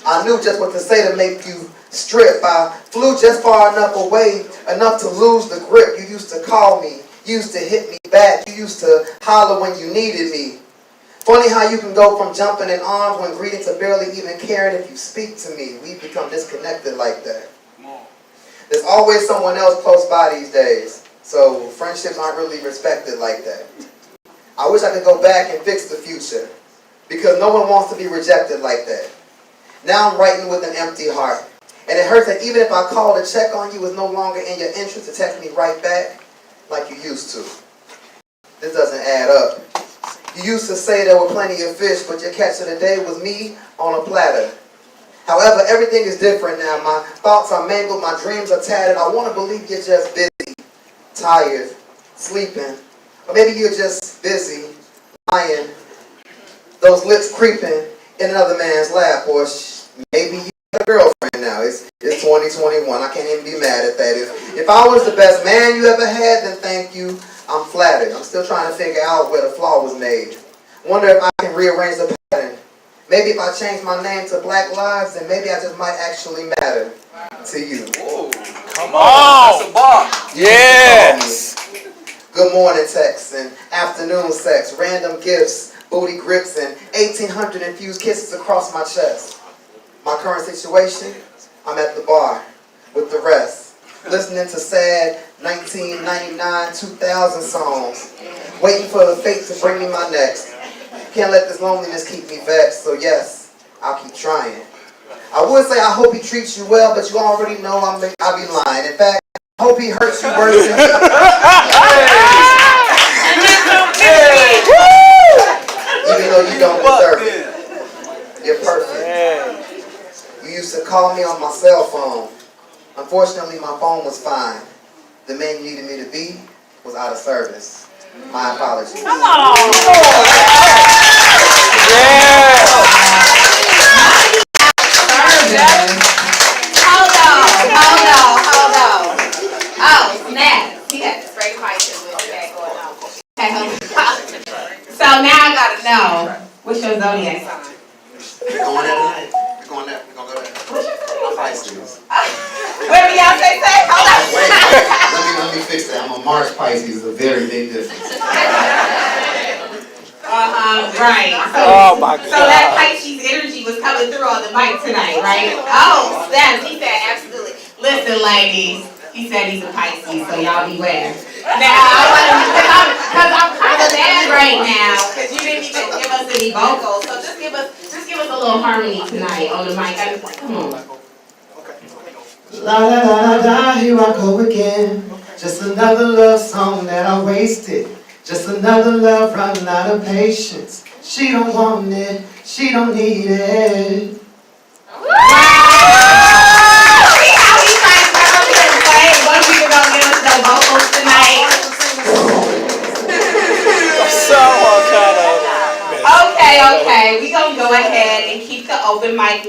I knew just what to say to make you strip. I flew just far enough away, enough to lose the grip. You used to call me, you used to hit me back, you used to holler when you needed me. Funny how you can go from jumping in arms when greetings are barely even caring if you speak to me. We've become disconnected like that. There's always someone else close by these days, so friendships aren't really respected like that. I wish I could go back and fix the future, because no one wants to be rejected like that. Now I'm writing with an empty heart, and it hurts that even if I call to check on you, it's no longer in your interest to text me right back like you used to. This doesn't add up. You used to say there were plenty of fish, but your catch of the day was me on a platter. However, everything is different now. My thoughts are mangled, my dreams are tattered. I want to believe you're just busy, tired, sleeping. Or maybe you're just busy, lying, those lips creeping in another man's lap. Or maybe you have a girlfriend now. It's 2021. I can't even be mad at that. If I was the best man you ever had, then thank you. I'm flattered. I'm still trying to figure out where the flaw was made. Wonder if I can rearrange the pattern. Maybe if I change my name to Black Lives, then maybe I just might actually matter to you. Whoa. Come on. That's a bar. Yes. Good morning texts and afternoon sex, random gifts, booty grips, and 1,800 infused kisses across my chest. My current situation, I'm at the bar with the rest, listening to sad 1999, 2000 songs, waiting for the fate to bring me my next. Can't let this loneliness keep me vexed, so yes, I'll keep trying. I would say I hope he treats you well, but you already know I'll be lying. In fact, I hope he hurts you worse than me. Even though you don't deserve it. You're perfect. You used to call me on my cell phone. Unfortunately, my phone was fine. The man you needed me to be was out of service. My apologies. Come on. Hold on. Oh, snap. He got the spray prices with that going on. So now I gotta know, what's your zodiac sign? We're going there tonight. We're going there. We're going to go there. What's your zodiac sign? Pisces. What did Beyonce say? Hold on. Wait, let me fix that. I'm a Mars Pisces. It's a very big difference. Right. Oh my God. So that Pisces energy was coming through on the mic tonight, right? Oh, snaps. He said absolutely. Listen, ladies. He said he's a Pisces, so y'all beware. Now, I want to, because I'm kind of mad right now, because you didn't even give us any vocals. So just give us a little harmony tonight on the mic. Come on. La da da da da, here I go again. Just another love song that I wasted. Just another love running out of patience. She don't want it, she don't need it. Vocals tonight. Someone kind of. open mic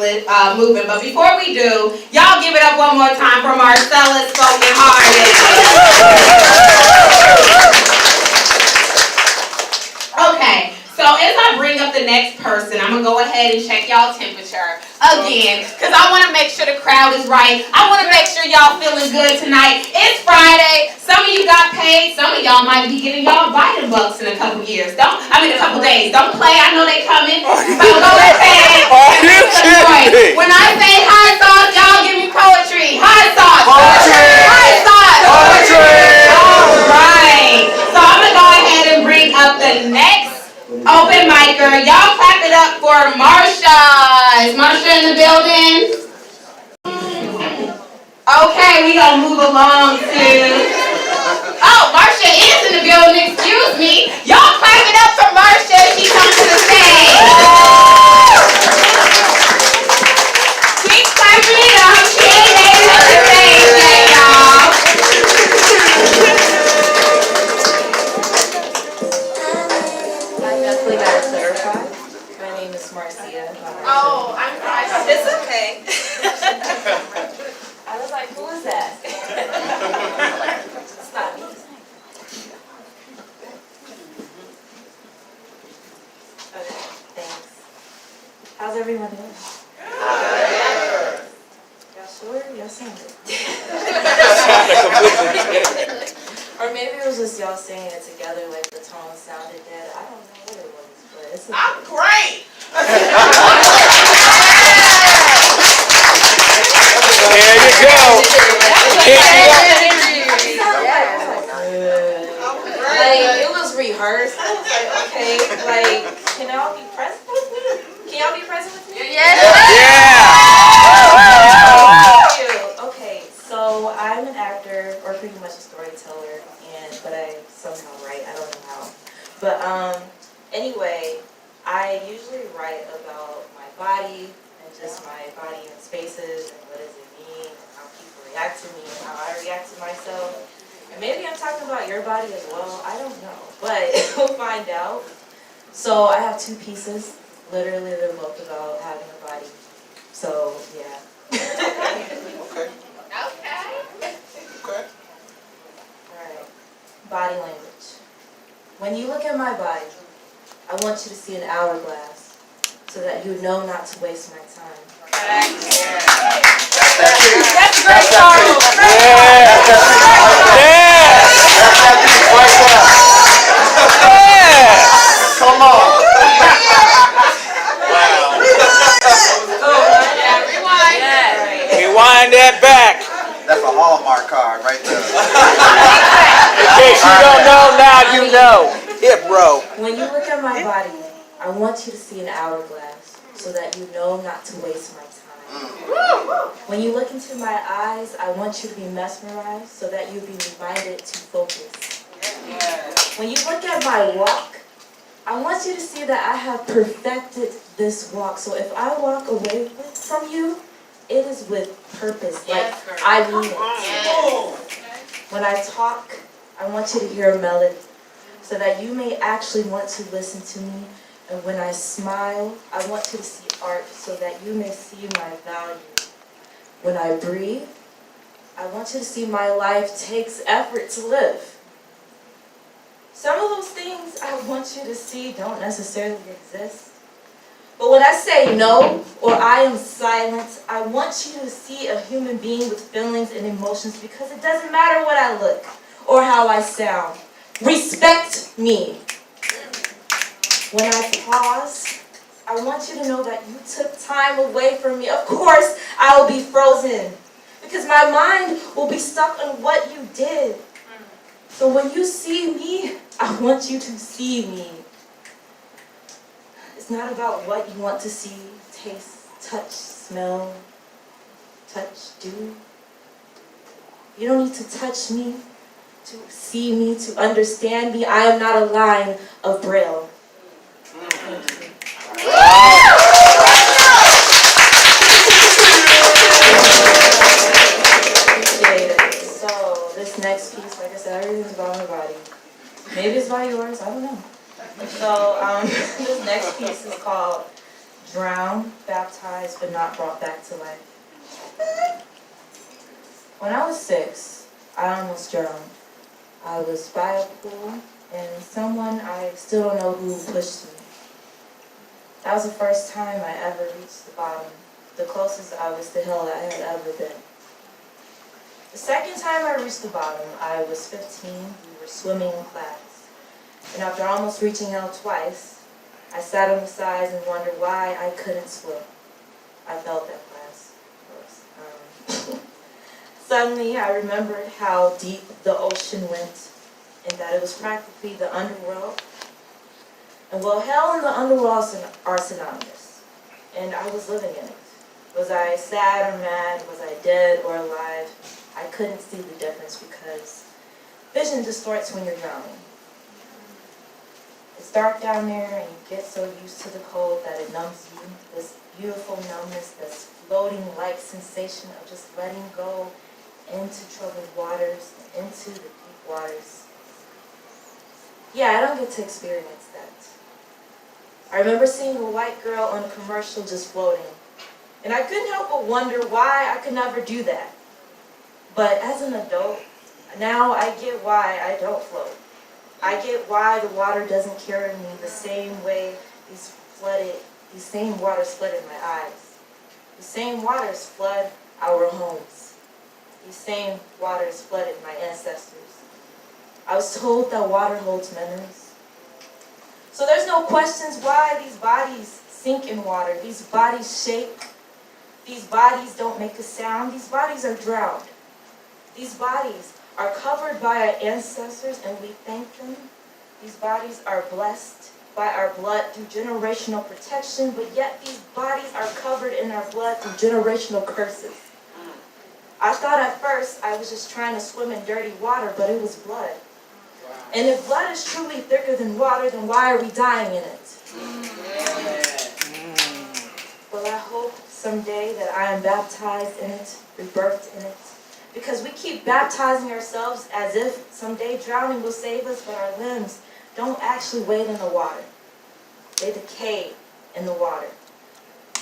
movement. But before we do, y'all give it up one more time for Marcella Spoken Hearted. Okay, so as I bring up the next person, I'm going to go ahead and check y'all temperature again, because I want to make sure the crowd is right. I want to make sure y'all feeling good tonight. It's Friday. Some of you got paid. Some of y'all might be getting y'all Biden bucks in a couple years. A couple days. Don't play. I know they coming. So go ahead. Right. When I say hot sauce, y'all give me poetry. Hot sauce. Poetry. Hot sauce. Poetry. All right. So I'm going to go ahead and bring up the next open micer. Y'all clap it up for Marsha. Is Marsha in the building? Okay, we gonna move along to... Oh, Marsha is in the building, excuse me. Y'all clap it up for Marsha. She comes to the stage. Keep clapping it up. She ain't made it to the stage yet, y'all. I definitely gotta clarify. My name is Marcia. Oh, I'm sorry. It's okay. I was like, who is that? It's not me. Okay, thanks. How's everyone doing? Y'all sure? Y'all sound good. Or maybe it was just y'all saying it together, like the tone sounded dead. I don't know what it was, but it's okay. I'm great. There you go. Like, it was rehearsed. I was like, okay, like, can y'all be present with me? Can y'all be present with me? Yeah. Okay, so I'm an actor, or pretty much a storyteller, but I somehow write. I don't know how. But anyway, I usually write about my body and just my body in spaces and what does it mean and how people react to me and how I react to myself. And maybe I'm talking about your body as well. I don't know, but we'll find out. So I have two pieces. Literally, they're both about having a body. So yeah. Okay. Alright. Body language. When you look at my body, I want you to see an hourglass so that you know not to waste my time. That's great, Charles. Come on. Rewind that back. That's a Hallmark card right there. In case you don't know, now you know. Hip row. When you look at my body, I want you to see an hourglass so that you know not to waste my time. When you look into my eyes, I want you to be mesmerized so that you be reminded to focus. When you look at my walk, I want you to see that I have perfected this walk. So if I walk away from you, it is with purpose. Like, I mean it. When I talk, I want you to hear a melody so that you may actually want to listen to me. And when I smile, I want you to see art so that you may see my value. When I breathe, I want you to see my life takes effort to live. Some of those things I want you to see don't necessarily exist. But when I say no, or I am silent, I want you to see a human being with feelings and emotions because it doesn't matter what I look or how I sound. Respect me. When I pause, I want you to know that you took time away from me. Of course, I will be frozen because my mind will be stuck on what you did. So when you see me, I want you to see me. It's not about what you want to see, taste, touch, smell, do. You don't need to touch me, to see me, to understand me. I am not a line of Braille. So this next piece, like I said, everything's about my body. Maybe it's about yours, I don't know. So this next piece is called drowned, baptized, but not brought back to life. When I was 6, I almost drowned. I was by a pool, and someone, I still don't know who, pushed me. That was the first time I ever reached the bottom, the closest I was to hell I had ever been. The second time I reached the bottom, I was 15, we were swimming in class. And after almost reaching hell twice, I sat on the sides and wondered why I couldn't swim. I failed that class, of course. Suddenly, I remembered how deep the ocean went, and that it was practically the underworld. And well, hell and the underworld are synonymous, and I was living in it. Was I sad or mad? Was I dead or alive? I couldn't see the difference because vision distorts when you're drowning. It's dark down there, and you get so used to the cold that it numbs you. This beautiful numbness, this floating-like sensation of just letting go into troubled waters, into the deep waters. Yeah, I don't get to experience that. I remember seeing a white girl on a commercial just floating, and I couldn't help but wonder why I could never do that. But as an adult, now I get why I don't float. I get why the water doesn't carry me the same way these same waters flooded my eyes. The same waters flood our homes. These same waters flooded my ancestors. I was told that water holds memories. So there's no questions why these bodies sink in water. These bodies shake. These bodies don't make a sound. These bodies are drowned. These bodies are covered by our ancestors, and we thank them. These bodies are blessed by our blood through generational protection, but yet these bodies are covered in our blood through generational curses. I thought at first I was just trying to swim in dirty water, but it was blood. And if blood is truly thicker than water, then why are we dying in it? Well, I hope someday that I am baptized in it, rebirthed in it. Because we keep baptizing ourselves as if someday drowning will save us, but our limbs don't actually wait in the water. They decay in the water.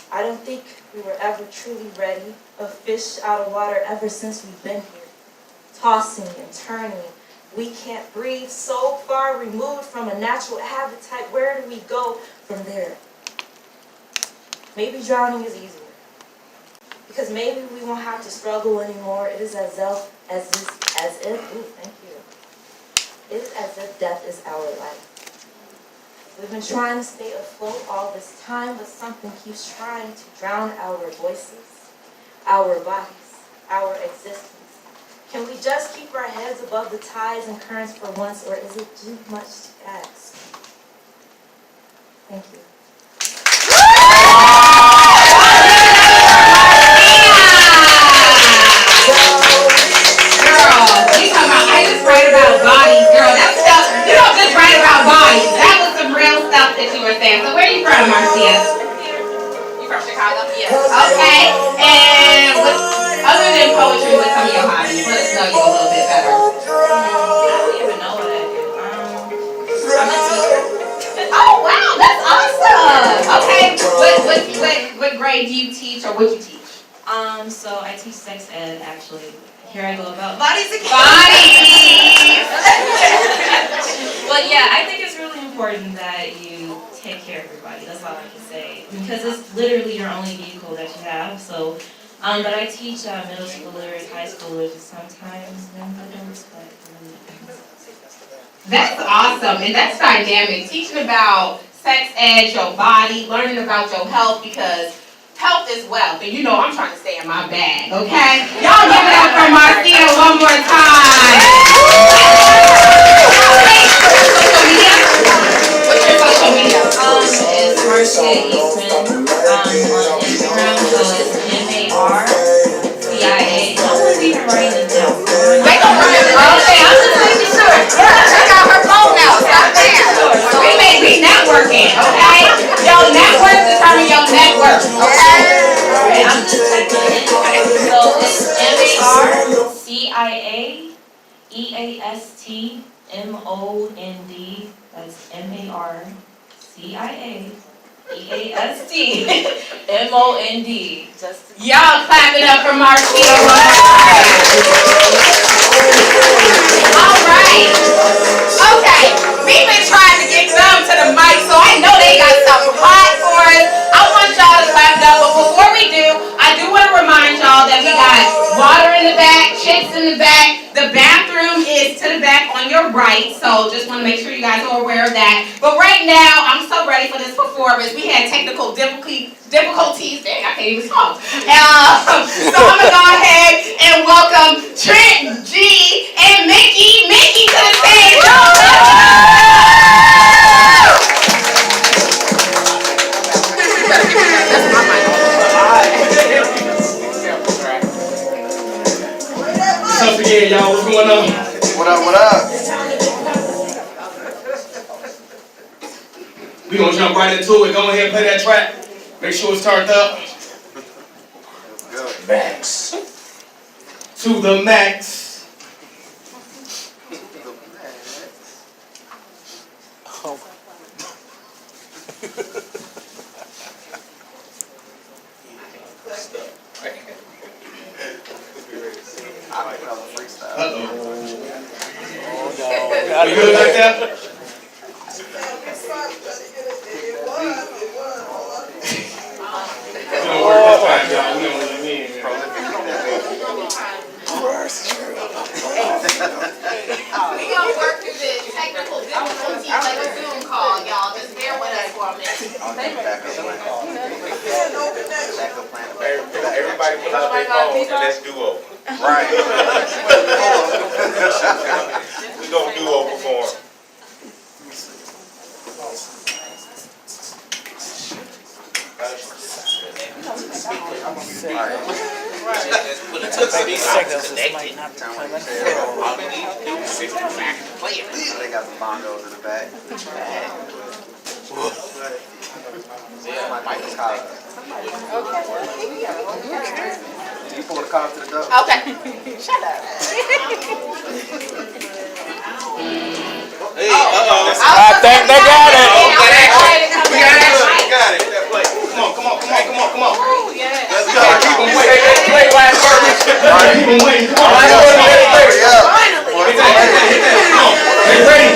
I don't think we were ever truly ready, a fish out of water ever since we've been here. Tossing and turning. We can't breathe, so far removed from a natural habitat. Where do we go from there? Maybe drowning is easier. Because maybe we won't have to struggle anymore. It is as if death is our life. We've been trying to stay afloat all this time, but something keeps trying to drown our voices, our bodies, our existence. Can we just keep our heads above the tides and currents for once, or is it too much to ask? Thank you. Write about bodies, girl. That's stuff. You don't just write about bodies. That was some real stuff that you were saying. So where are you from, Marcia? You from Chicago? Yeah. Okay. And what, other than poetry, what's some of your hobbies? Let us know you a little bit better. I don't even know what I do. I'm a teacher. Oh wow, that's awesome. Okay. What grade do you teach, or what you teach? So I teach sex ed, actually. Here I go about Bodies again. Bodies. Well, yeah, I think it's really important that you take care of everybody. That's all I can say. Because it's literally your only vehicle that you have. So, but I teach middle schoolers, high schoolers, and sometimes young adults. That's awesome, and that's dynamic. Teaching about sex ed, your body, learning about your health, because health is wealth, and you know I'm trying to stay in my bag, okay? Y'all give it up for Marcia one more time. What's your social media? It's Marcia Eastman on Instagram, so it's MARCIA. No one's even writing it down. They gonna write it. Okay, I'm just making sure. Check out her phone now. Stop there. We may be networking, okay? Your network determine your network, okay? I'm just checking it. So it's MARCIAEASTMOND. That's MARCIA EASTMOND. Y'all clap it up for Marcia. All right. Okay. We've been trying to get them to the mic, so I know they got something hot for us. I want y'all to clap it up, but before we do, I do want to remind y'all that we got water in the back, chips in the back. The bathroom is to the back on your right, so just want to make sure you guys are aware of that. But right now, I'm so ready for this performance. We had technical difficulties. Dang, I can't even talk. So I'm going to go ahead and welcome Trent, G, and Mickey to the stage. That's my mic. What's up again, y'all? What's going on? What up, what up? We gonna jump right into it. Go ahead and play that track. Make sure it's turned up. Max. To the max. Uh-oh. You good like that? We don't work this time, y'all. We don't let me in. We gonna work through this technical difficulty like a Zoom call, y'all. Just bear with us for a minute. Everybody put out their phones and let's do over. Right. We gonna do over for them. They got the bongos in the back. My Michael's collar. You pull the collar to the door. Okay. Shut up. Hey, uh-oh. I think they got it. We got it. Come on. Oh, yeah. Let's go. Keep them waiting. Play last verse. Keep them waiting. Come on. Hit that. Come on. They ready.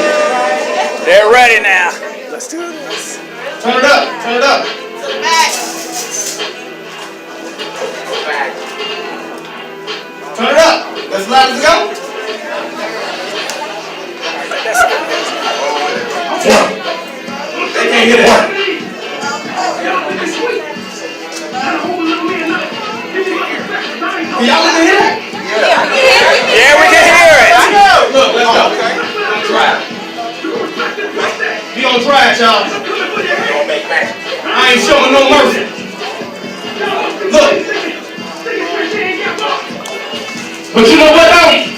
They're ready now. Let's do this. Turn it up. To the back. Turn it up. Let's loud as go. They can't hear that. Can y'all even hear that? Yeah, we can hear it. Look, let's go. Try it. We gonna try it, y'all. I ain't showing no mercy. Look. But you know what though?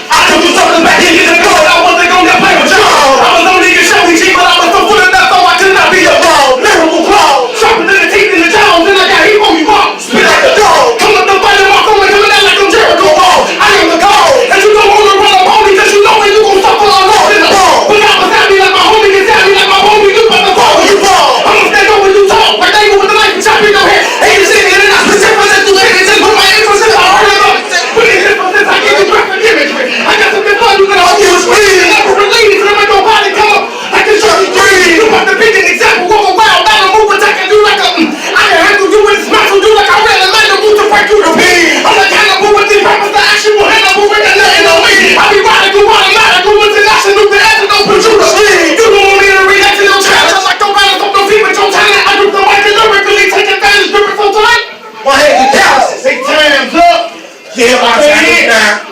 I took you something back in the door. I wasn't gonna play with y'all. I was only a showy G, but I was so full of enough so I could not be a ball. Lyrical claw. Sharper than the teeth in the jaws. And I got heat on me wrong. Spit like a dog. Come up the fight in my phone and coming out like I'm Jericho ball. I am the call. And you don't wanna run up on me cause you know when you gon' suffer a loss in the ball. But y'all beside me like my homie, beside me like my homie. You about to fall when you fall. I'ma stand up when you talk. Like they with the knife and chop in your head. Ain't the shit and then I spit shit for that you hit it. Just put my emphasis on all of them. Put it in since I give you graphic imagery. I got some good fun, you can all use me. Never release, never make nobody come up like a Shirley Green. You about to be an example of a wild battle move attack and do like a I can handle you with a smash do like I ran a man to move to break through the beat. I'm the kind of move with these rappers that actually will handle moving and nothing on me. I be radical, automatic, international, the answer don't put you to sleep. You don't want me to react to your challenge. I'm like no balance on no feet with your talent. I grip the mic and lyrically take advantage, grip it so tight. My hands are calluses, take time's up. Yeah, my time is now.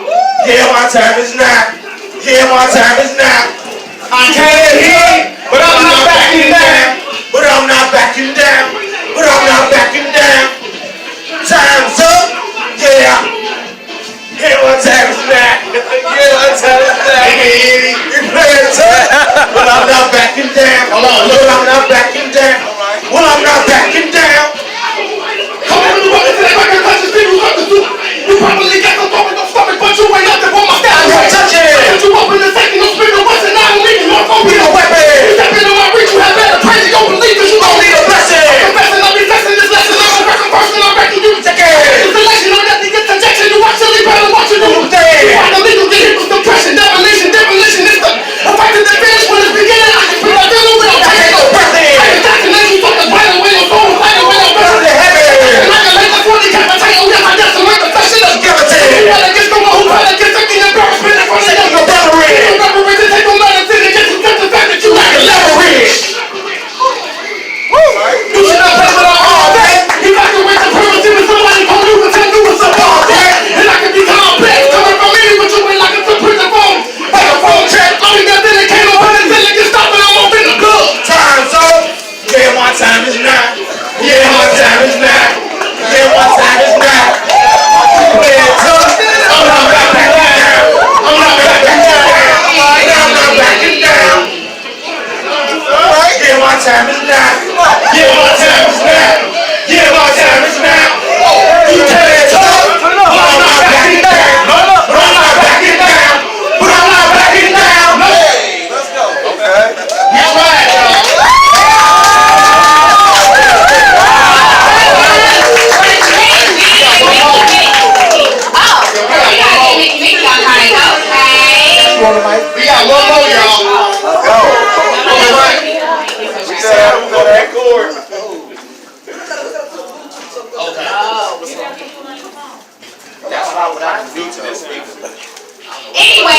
Yeah, my time is now. Yeah, my time is now. I can't hit, but I'm not backing down. But I'm not backing down. But I'm not backing down. Time's up. Yeah. Yeah, my time is now. Yeah, my time is now. You play it tough, but I'm not backing down. Hold on, look, I'm not backing down. Well, I'm not backing down. Come on, you want to say I can touch the people what to do. You probably got some thought in your stomach, but you ain't nothing for my style. You touch it. Put you up in the second, no spin, no bustin', I don't need you. I'm gonna be a weapon. You step into my reach, you have better praise.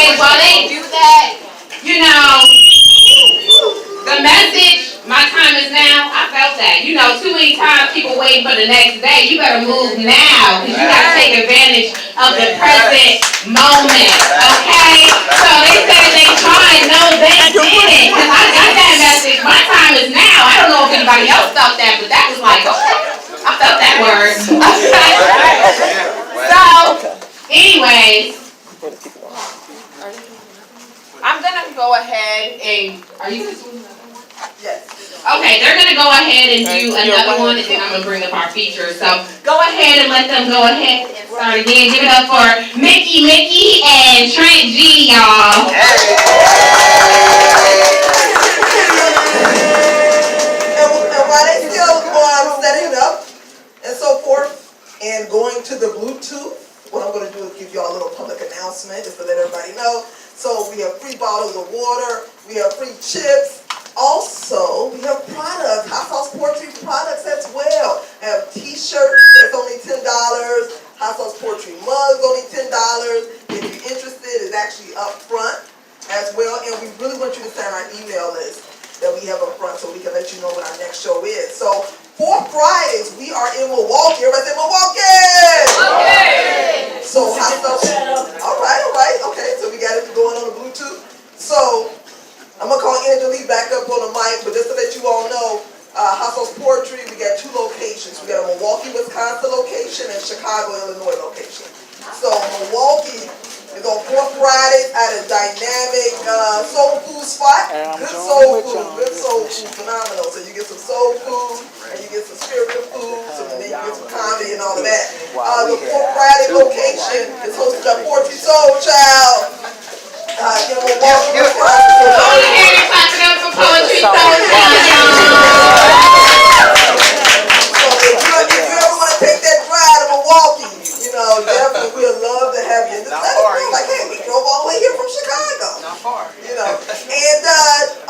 anyways, while they do that, you know, the message, my time is now, I felt that. You know, too many times people waiting for the next day. You better move now, because you got to take advantage of the present moment, okay? So they said they tried, no, they didn't, because I got that message. My time is now. I don't know if anybody else felt that, but that was like, okay, I felt that word. So, anyways, I'm gonna go ahead and, are you guys doing another one? Yes. Okay, they're gonna go ahead and do another one, and then I'm gonna bring up our features. So go ahead and let them go ahead and start again. Give it up for Mickey and Trent G, y'all. And while they still setting up and so forth, and going to the Bluetooth, what I'm going to do is give y'all a little public announcement just to let everybody know. So we have free bottles of water, we have free chips. Also, we have products, Hot Sauce Poetry products as well. I have t-shirts, that's only $10. Hot Sauce Poetry mugs, only $10. If you're interested, it's actually up front as well. And we really want you to sign our email list that we have up front so we can let you know when our next show is. So, for Fridays, we are in Milwaukee. Everybody say Milwaukee! Okay. So, Hot Sauce, all right, okay. So we got it going on the Bluetooth. So, I'm going to call Angelique back up on the mic, but just to let you all know, Hot Sauce Poetry, we got 2 locations. We got a Milwaukee, Wisconsin location and Chicago, Illinois location. So Milwaukee is on 4th Friday at a dynamic soul food spot. Good soul food, phenomenal. So you get some soul food, and you get some spiritual food, and then you get some comedy and all of that. The 4th Friday location is hosted by Poetry Soul Child. Go ahead and clap it up for Poetry Soul Child, y'all. So if you ever want to take that drive to Milwaukee, you know, definitely we'd love to have you. Like, hey, we drove all the way here from Chicago. Not far. You know. And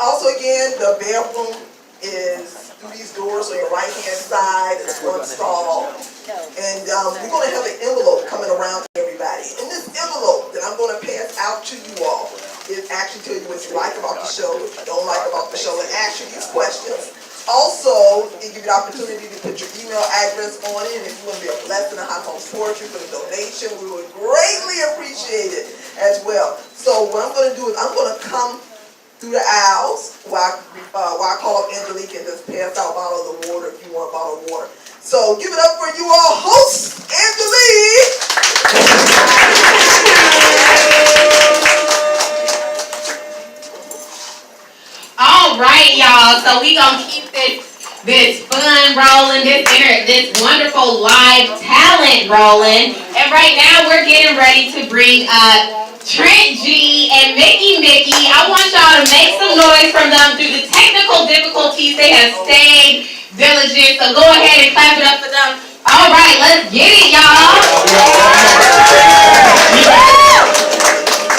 also again, the bathroom is through these doors on your right-hand side. It's one stall. And we're going to have an envelope coming around to everybody. And this envelope that I'm going to pass out to you all is actually tell you what you like about the show, what you don't like about the show, and ask you these questions. Also, it gives you the opportunity to put your email address on it. And if you want to be a blessing to Hot Sauce Poetry for the donation, we would greatly appreciate it as well. So what I'm going to do is I'm going to come through the aisles while I call up Angelique and just pass out bottles of water if you want a bottle of water. So give it up for you all, host Angelique. All right, y'all. So we gonna keep this fun rolling, this wonderful live talent rolling. And right now we're getting ready to bring up Trent G and Mickey. I want y'all to make some noise from them through the technical difficulties. They have stayed diligent, so go ahead and clap it up for them. All right, let's get it, y'all.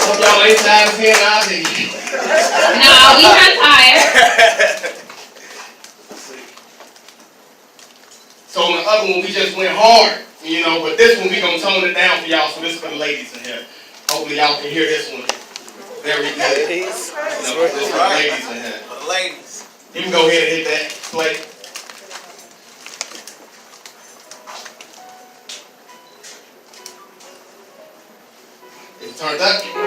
Hope y'all ain't tired of hearing our day. No, we not tired. So on the other one, we just went hard, you know, but this one we gonna tone it down for y'all, so this is for the ladies in here. Hopefully y'all can hear this one very good. Ladies. You know, this is for the ladies in here. For the ladies. You can go ahead and hit that play. It's turned up. Here we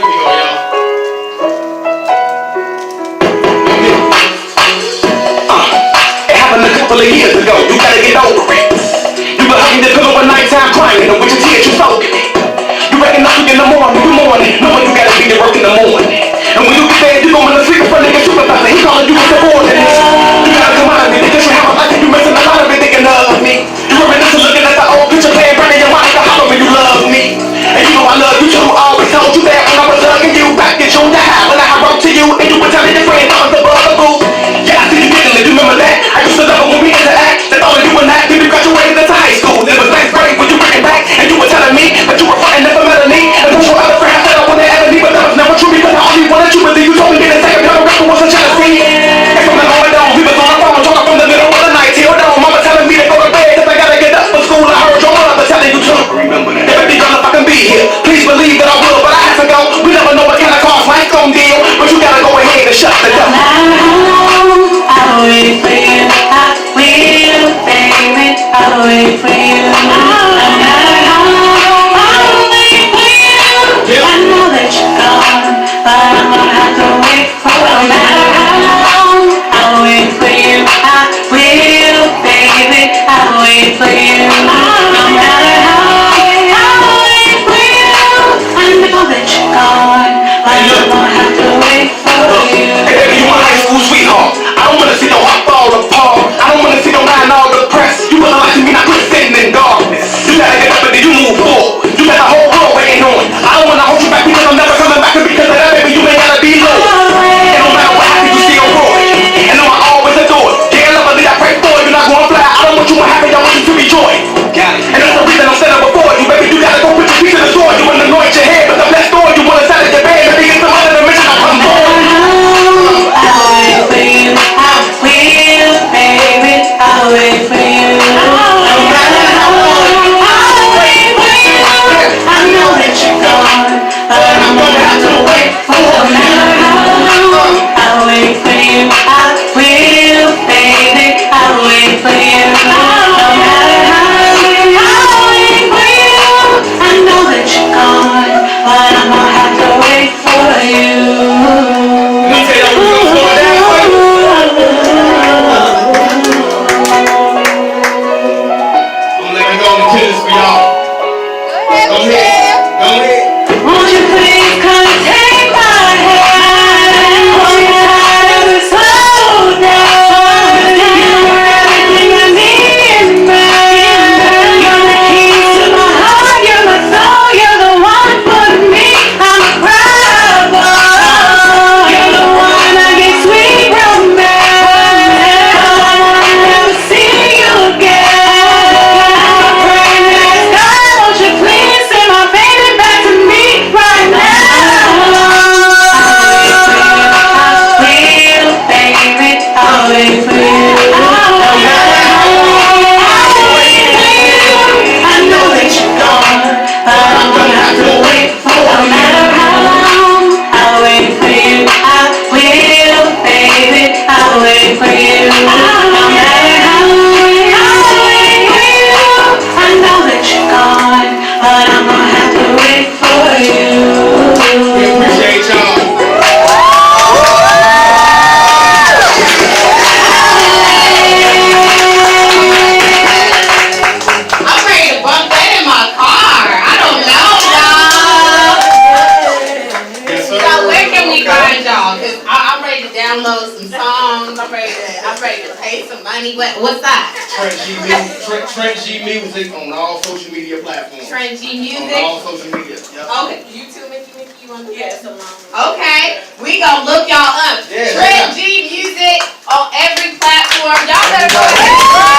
go, y'all. It happened a couple of years ago. You gotta get over it. You been hugging the pillow at nighttime crying, and with your tears you soaking it. You recognize in the morning, knowing you gotta be to work in the morning. And when you get there, you going to sleep in front of your supervisor. He calling you a subordinate. You gotta come out of it because you have a life and you missing a lot of it thinking of me. You reminiscing looking at the old picture playing burning your mind to holler when you love me. And you know I love you too. I always told you that when I was hugging you back in June high. When I wrote to you and you were telling your friends I was the bugaboo. Yeah, I see you digging it. You remember that? I used to love it when we interact. That's all that you and that. Then you graduated into high school. It was 9th grade when you bring it back and you were telling me that you were fighting for Melanie. And before me. What's that? Trent G Music on all social media platforms. Trent G Music? On all social media. Yep. Okay. You too, Mickey, you want to get some? Okay. We gonna look y'all up. Yeah, Trent G Music on every platform. Y'all better go ahead. Wow.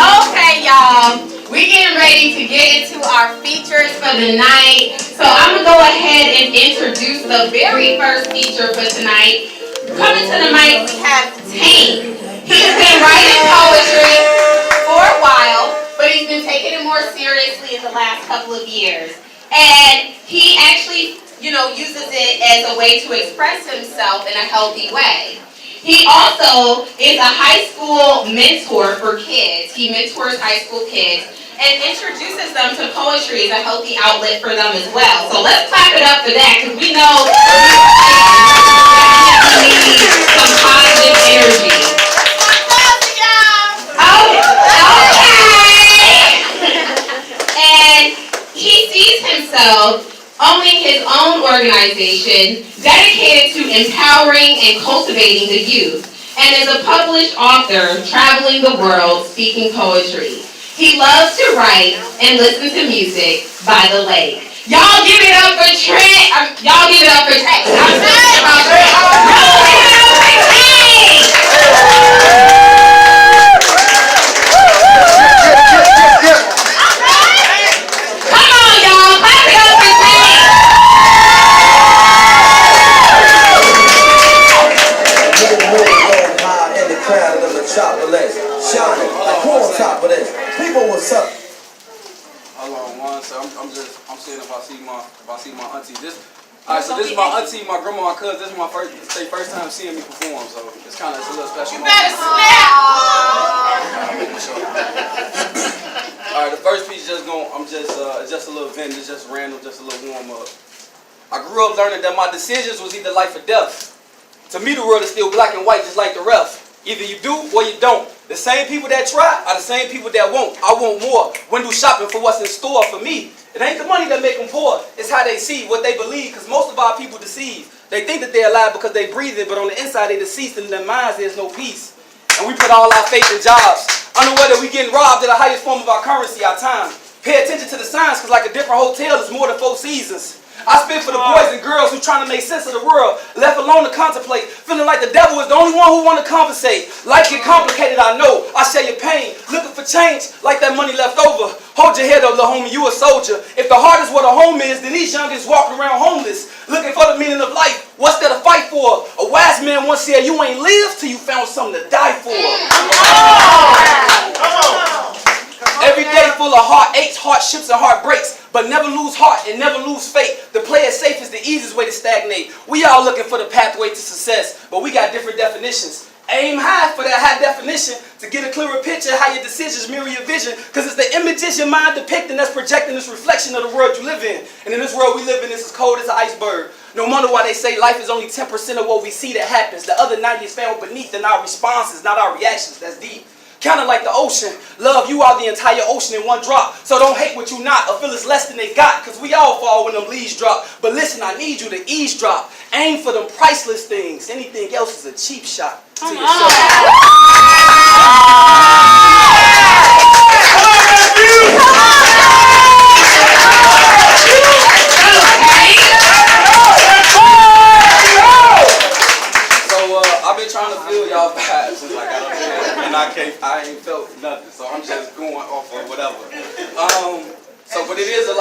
Okay, y'all. We getting ready to get into our features for the night. So I'm gonna go ahead and introduce the very first feature for tonight. Coming to the mic, we have Tane. He's been writing poetry for a while, but he's been taking it more seriously in the last couple of years. And he actually, uses it as a way to express himself in a healthy way. He also is a high school mentor for kids. He mentors high school kids and introduces them to poetry as a healthy outlet for them as well. So let's clap it up for that, because we know we need some positive energy. Okay. And he sees himself owning his own organization dedicated to empowering and cultivating the youth, and is a published author traveling the world speaking poetry. He loves to write and listen to music by the lake. Y'all give it up for Trent. Y'all give it up for Trent. I'm sorry about Trent. Y'all give it up for Trent. Come on, y'all. Clap it up for Trent. In the crowd of the metropolis, shining like who on top of this? People, what's up? Hold on one, so I'm saying if I see my auntie, this is my auntie, my grandma, my cousin. This is my first time seeing me perform, so it's a little special. You better snap. All right, the first piece it's just a little vent, it's just random, just a little warm up. I grew up learning that my decisions was either life or death. To me, the world is still black and white, just like the rest. Either you do or you don't. The same people that try are the same people that won't. I want more. Window shopping for what's in store for me. It ain't the money that make them poor. It's how they see, what they believe, because most of our people deceive. They think that they're alive because they breathing, but on the inside they deceased, and in their minds there's no peace. And we put all our faith in jobs, unaware that we getting robbed of the highest form of our currency, our time. Pay attention to the signs, because like a different hotel, it's more than 4 seasons. I spit for the boys and girls who trying to make sense of the world, left alone to contemplate, feeling like the devil is the only one who want to compensate. Life get complicated, I know. I share your pain, looking for change, like that money left over. Hold your head up, little homie, you a soldier. If the heart is what a home is, then these youngins walking around homeless, looking for the meaning of life. What's there to fight for? A wise man once said, you ain't lived till you found something to die for. Every day full of heartaches, hardships, and heartbreaks, but never lose heart and never lose faith. To play it safe is the easiest way to stagnate. We all looking for the pathway to success, but we got different definitions. Aim high for that high definition to get a clearer picture of how your decisions mirror your vision, because it's the images your mind depicting that's projecting this reflection of the world you live in. And in this world we live in, it's as cold as an iceberg. No wonder why they say life is only 10% of what we see that happens. The other 90 is found beneath in our responses, not our reactions. That's deep. Kinda like the ocean. Love, you are the entire ocean in one drop. So don't hate what you not or feel it's less than they got, because we all fall when them leaves drop. But listen, I need you to eavesdrop. Aim for them priceless things. Anything else is a cheap shot to yourself. I've been trying to feel y'all vibes since I got up here, and I ain't felt nothing, so I'm just going off of whatever. But it is a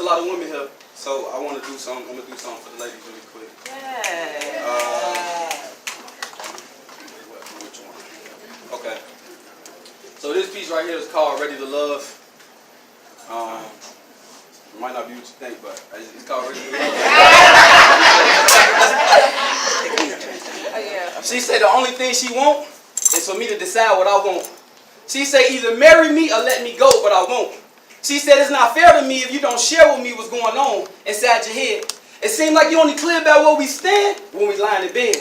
lot of women here, so I want to do something. I'm gonna do something for the ladies really quick. Which one? Okay. So this piece right here is called "Ready to Love." It might not be what you think, but it's called "Ready to Love." She said the only thing she want is for me to decide what I want. She said either marry me or let me go, but I won't. She said it's not fair to me if you don't share with me what's going on inside your head. It seems like you only clear about where we stand when we lying in bed.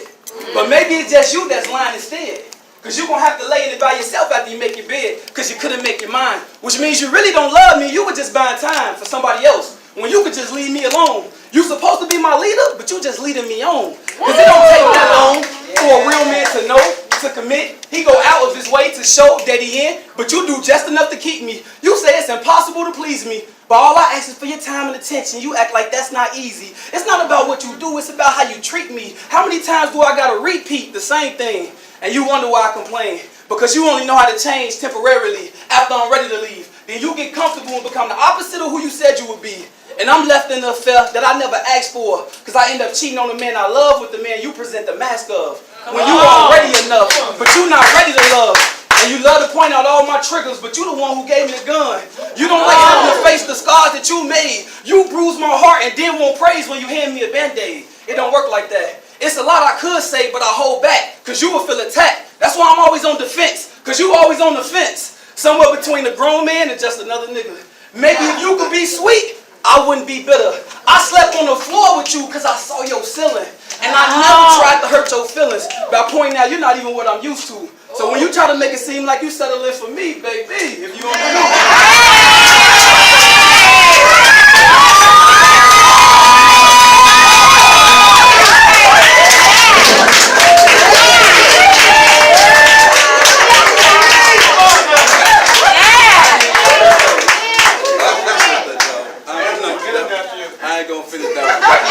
But maybe it's just you that's lying instead. Because you're going to have to lay in it by yourself after you make your bed, because you couldn't make your mind. Which means you really don't love me, you were just buying time for somebody else, when you could just leave me alone. You supposed to be my leader, but you just leading me on. Cause it don't take that long for a real man to know, to commit. He go out of his way to show that he in, but you do just enough to keep me. You say it's impossible to please me, but all I ask is for your time and attention. You act like that's not easy. It's not about what you do, it's about how you treat me. How many times do I gotta repeat the same thing? And you wonder why I complain. Because you only know how to change temporarily after I'm ready to leave. Then you get comfortable and become the opposite of who you said you would be. And I'm left in an affair that I never asked for. Because I end up cheating on the man I love with the man you present the mask of. When you aren't ready enough, but you're not ready to love. And you love to point out all my triggers, but you the one who gave me the gun. You don't like having to face the scars that you made. You bruised my heart and then won't praise when you hand me a band-aid. It don't work like that. It's a lot I could say, but I hold back, because you will feel attacked. That's why I'm always on defense, because you always on the fence. Somewhere between a grown man and just another nigga. Maybe if you could be sweet, I wouldn't be bitter. I slept on the floor with you because I saw your ceiling. And I never tried to hurt your feelings by pointing out you're not even what I'm used to. So when you try to make it seem like you settling for me, baby, if you don't know. I ain't gonna finish that. I like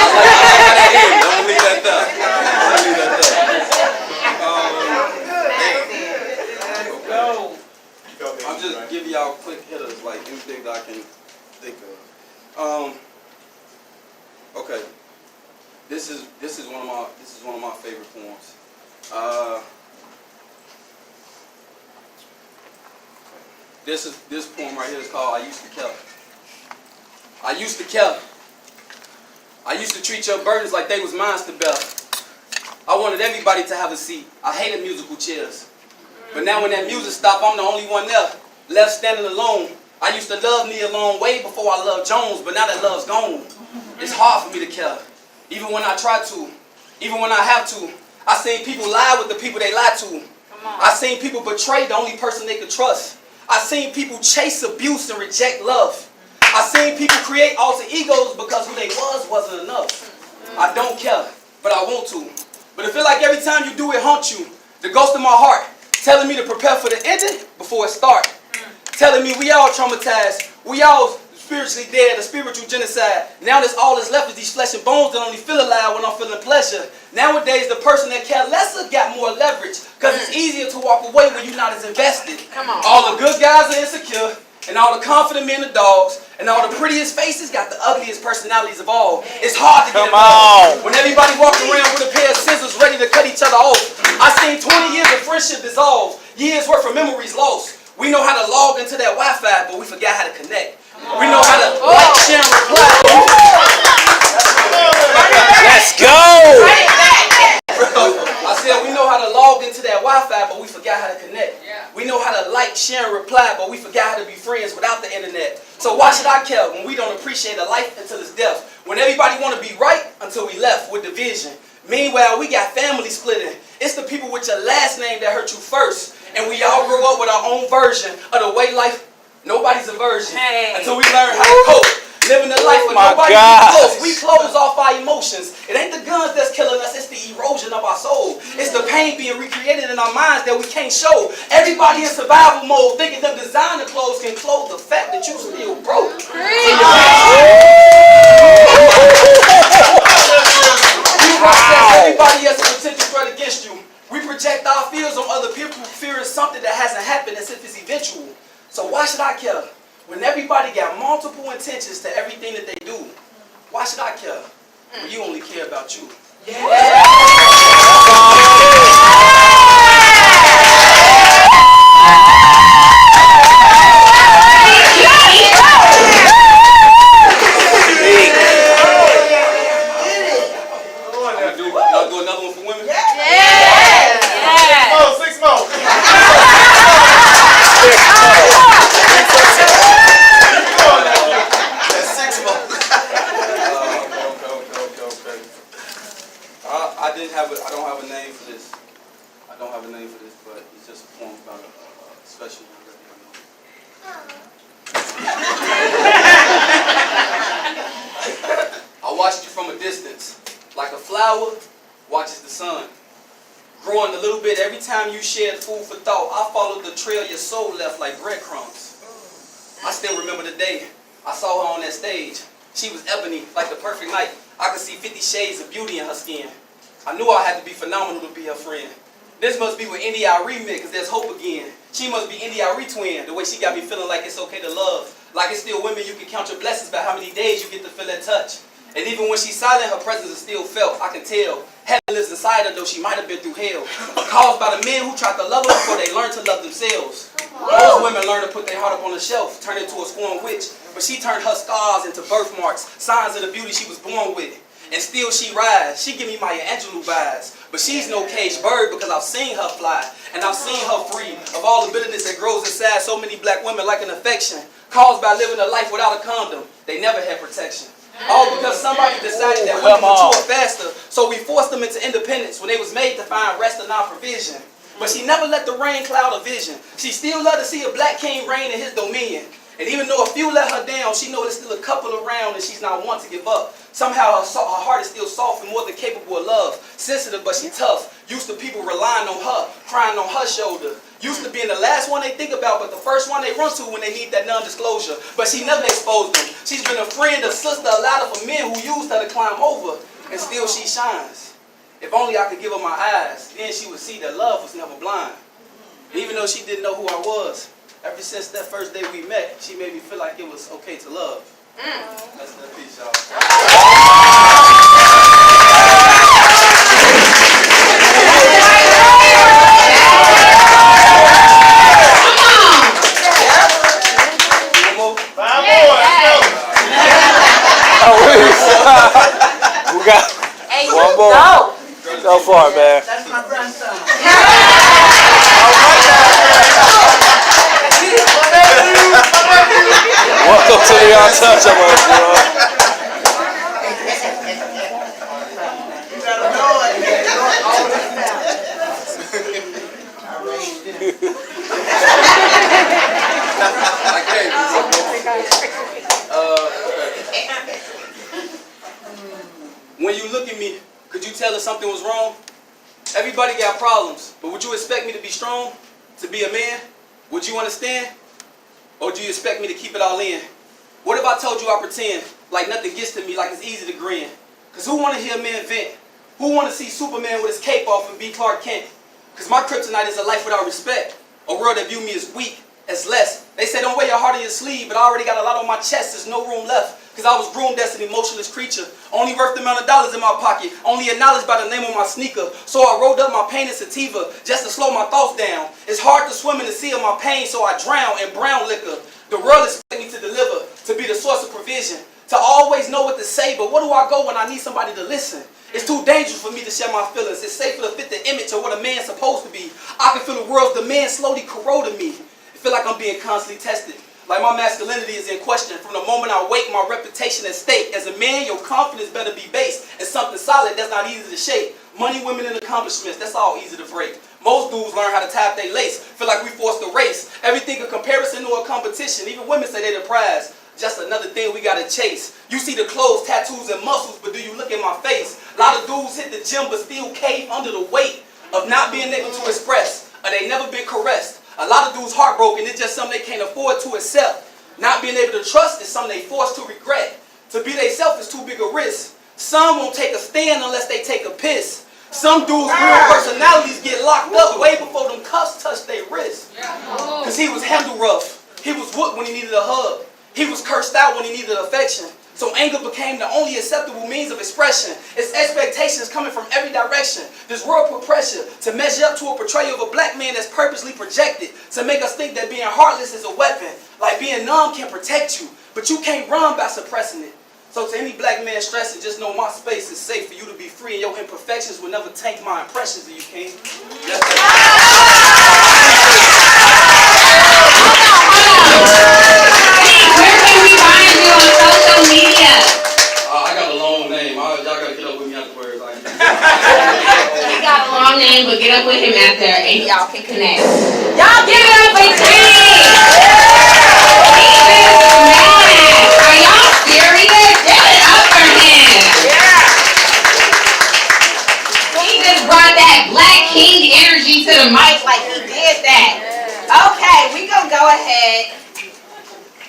that end. I'm gonna leave that there. I'm just giving y'all quick hitters, like anything that I can think of. Okay. This is one of my favorite poems. This poem right here is called "I Used to Care." I used to care. I used to treat your burdens like they was mine to bear. I wanted everybody to have a seat. I hated musical chairs. But now when that music stopped, I'm the only one there, left standing alone. I used to love Nia Long way before I loved Jones, but now that love's gone. It's hard for me to care. Even when I try to, even when I have to. I seen people lie with the people they lie to. I seen people betray the only person they could trust. I seen people chase abuse and reject love. I seen people create alter egos because who they wasn't enough. I don't care, but I want to. But I feel like every time you do it haunt you. The ghost in my heart, telling me to prepare for the ending before it starts. Telling me we all traumatized, we all spiritually dead, a spiritual genocide. Now that's all that's left is these flesh and bones that only feel alive when I'm feeling pleasure. Nowadays the person that care lesser got more leverage, because it's easier to walk away when you're not as invested. All the good guys are insecure. And all the confident men are dogs. And all the prettiest faces got the ugliest personalities of all. It's hard to get along. When everybody walking around with a pair of scissors ready to cut each other off. I seen 20 years of friendship dissolve. Years worth of memories lost. We know how to log into that Wi-Fi, but we forgot how to connect. We know how to like, share, and reply. Let's go! I said we know how to log into that Wi-Fi, but we forgot how to connect. We know how to like, share, and reply, but we forgot how to be friends without the internet. So why should I care when we don't appreciate a life until it's death? When everybody want to be right until we left with division. Meanwhile, we got family splitting. It's the people with your last name that hurt you first. And we all grow up with our own version of the way life, nobody's a virgin. Until we learn how to cope. Living the life of nobody close. We close off our emotions. It ain't the guns that's killing us, it's the erosion of our soul. It's the pain being recreated in our minds that we can't show. Everybody in survival mode thinking them designer clothes can clothe the fact that you still broke. You process everybody as a potential threat against you. We project our fears on other people, fearing something that hasn't happened as if it's eventual. So why should I care? When everybody got multiple intentions to everything that they do, why should I care? When you only care about you. I'll do another one for women? Six more. I don't have a name for this. I don't have a name for this, but it's just a poem about a special young lady I know. I watched you from a distance. Like a flower watches the sun. Growing a little bit every time you shared food for thought. I followed the trail your soul left like breadcrumbs. I still remember the day I saw her on that stage. She was ebony, like the perfect night. I could see 50 shades of beauty in her skin. I knew I had to be phenomenal to be her friend. This must be with NDI remix, cause there's hope again. She must be NDI retwin, the way she got me feeling like it's okay to love. Like it's still women, you can count your blessings by how many days you get to feel that touch. And even when she's silent, her presence is still felt. I can tell. Heaven lives inside her, though she might have been through hell. Caused by the men who tried to love her before they learned to love themselves. Most women learn to put their heart up on the shelf, turn into a scorned witch. But she turned her scars into birthmarks, signs of the beauty she was born with. And still she rise. She give me Maya Angelou vibes. But she's no caged bird because I've seen her fly. And I've seen her free of all the bitterness that grows inside so many black women like an affection. Caused by living a life without a condom. They never had protection. All because somebody decided that women mature faster, so we forced them into independence when they was made to find rest in our provision. But she never let the rain cloud her vision. She still loved to see a black king reign in his dominion. And even though a few let her down, she knows there's still a couple around and she's not one to give up. Somehow her heart is still soft and more than capable of love. Sensitive, but she tough. Used to people relying on her, crying on her shoulder. Used to being the last one they think about, but the first one they run to when they need that non-disclosure. But she never exposed them. She's been a friend, a sister, a ladder for men who used her to climb over. And still she shines. If only I could give her my eyes, then she would see that love was never blind. Even though she didn't know who I was, ever since that first day we met, she made me feel like it was okay to love. That's that piece, y'all. We got one more. Go for it, man. That's my grandson. Welcome to the Untouchables, bro. You gotta know it. You gotta know all this down. I raised him. When you look at me, could you tell if something was wrong? Everybody got problems, but would you expect me to be strong? To be a man? Would you understand? Or do you expect me to keep it all in? What if I told you I pretend like nothing gets to me, like it's easy to grin? Cause who wanna hear a man vent? Who wanna see Superman with his cape off and be Clark Kent? Cause my kryptonite is a life without respect. A world that view me as weak, as less. They say don't wear your heart on your sleeve, but I already got a lot on my chest, there's no room left. Cause I was groomed as an emotionless creature. Only worth the amount of dollars in my pocket. Only acknowledged by the name of my sneaker. So I rolled up my pain in sativa just to slow my thoughts down. It's hard to swim in the sea of my pain, so I drown in brown liquor. The world expects me to deliver, to be the source of provision, to always know what to say, but where do I go when I need somebody to listen? It's too dangerous for me to share my feelings. It's safer to fit the image of what a man's supposed to be. I can feel the world's demand slowly corroding me. I feel like I'm being constantly tested. Like my masculinity is in question. From the moment I wake, my reputation at stake. As a man, your confidence better be based in something solid that's not easy to shake. Money, women, and accomplishments, that's all easy to break. Most dudes learn how to tap their lace. Feel like we forced a race. Everything a comparison or a competition. Even women say they're the prize. Just another thing we gotta chase. You see the clothes, tattoos, and muscles, but do you look at my face? A lot of dudes hit the gym but still cave under the weight of not being able to express, or they never been caressed. A lot of dudes heartbroken, it's just something they can't afford to accept. Not being able to trust is something they forced to regret. To be they self is too big a risk. Some won't take a stand unless they take a piss. Some dudes' real personalities get locked up way before them cuffs touch their wrist. Cause he was handle rough. He was whooped when he needed a hug. He was cursed out when he needed affection. So anger became the only acceptable means of expression. It's expectations coming from every direction. This world put pressure to measure up to a portrayal of a black man that's purposely projected to make us think that being heartless is a weapon. Like being numb can protect you, but you can't run by suppressing it. So to any black man stressing, just know my space is safe for you to be free, and your imperfections will never taint my impressions of you, King. Where can we find you on social media? I got a long name. Y'all gotta get up with me afterwards. He got a long name, but get up with him after and y'all can connect. Y'all give it up for Tanny! He is mad! Are y'all serious? Give it up for him! Yeah! the mic like he did that. Okay, we gonna go ahead.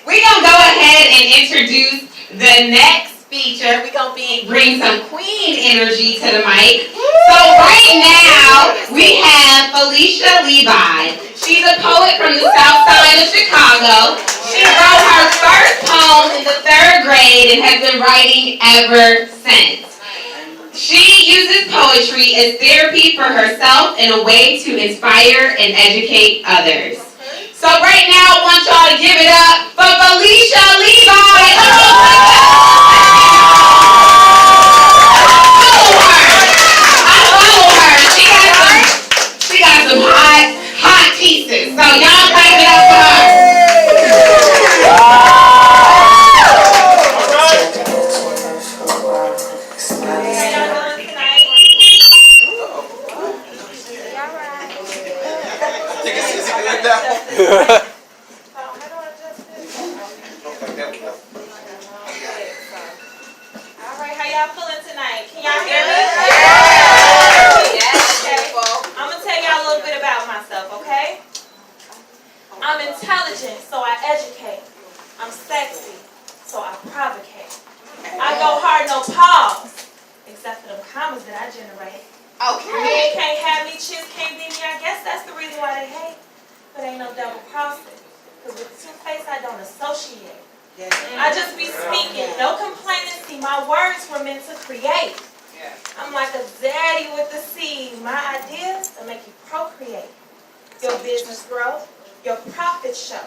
We gonna go ahead and introduce the next feature. We gonna bring some queen energy to the mic. So right now we have Felicia Levi. She's a poet from the south side of Chicago. She wrote her first poem in the 3rd grade and has been writing ever since. She uses poetry as therapy for herself and a way to inspire and educate others. So right now I want y'all to give it up for Felicia Levi. Follow her. She got some hot pieces. So y'all clap it up for her. Alright, how y'all feeling tonight? Can y'all hear me? Yes, beautiful. I'm gonna tell y'all a little bit about myself, okay? I'm intelligent, so I educate. I'm sexy, so I provocate. I go hard, no pause, except for them commas that I generate. Okay. Men can't have me, chicks can't be me. I guess that's the reason why they hate. But ain't no double crossing. Cause with two-face, I don't associate. I just be speaking, no complaining. See, my words were meant to create. I'm like a daddy with the seed. My ideas will make you procreate. Your business grow, your profits show.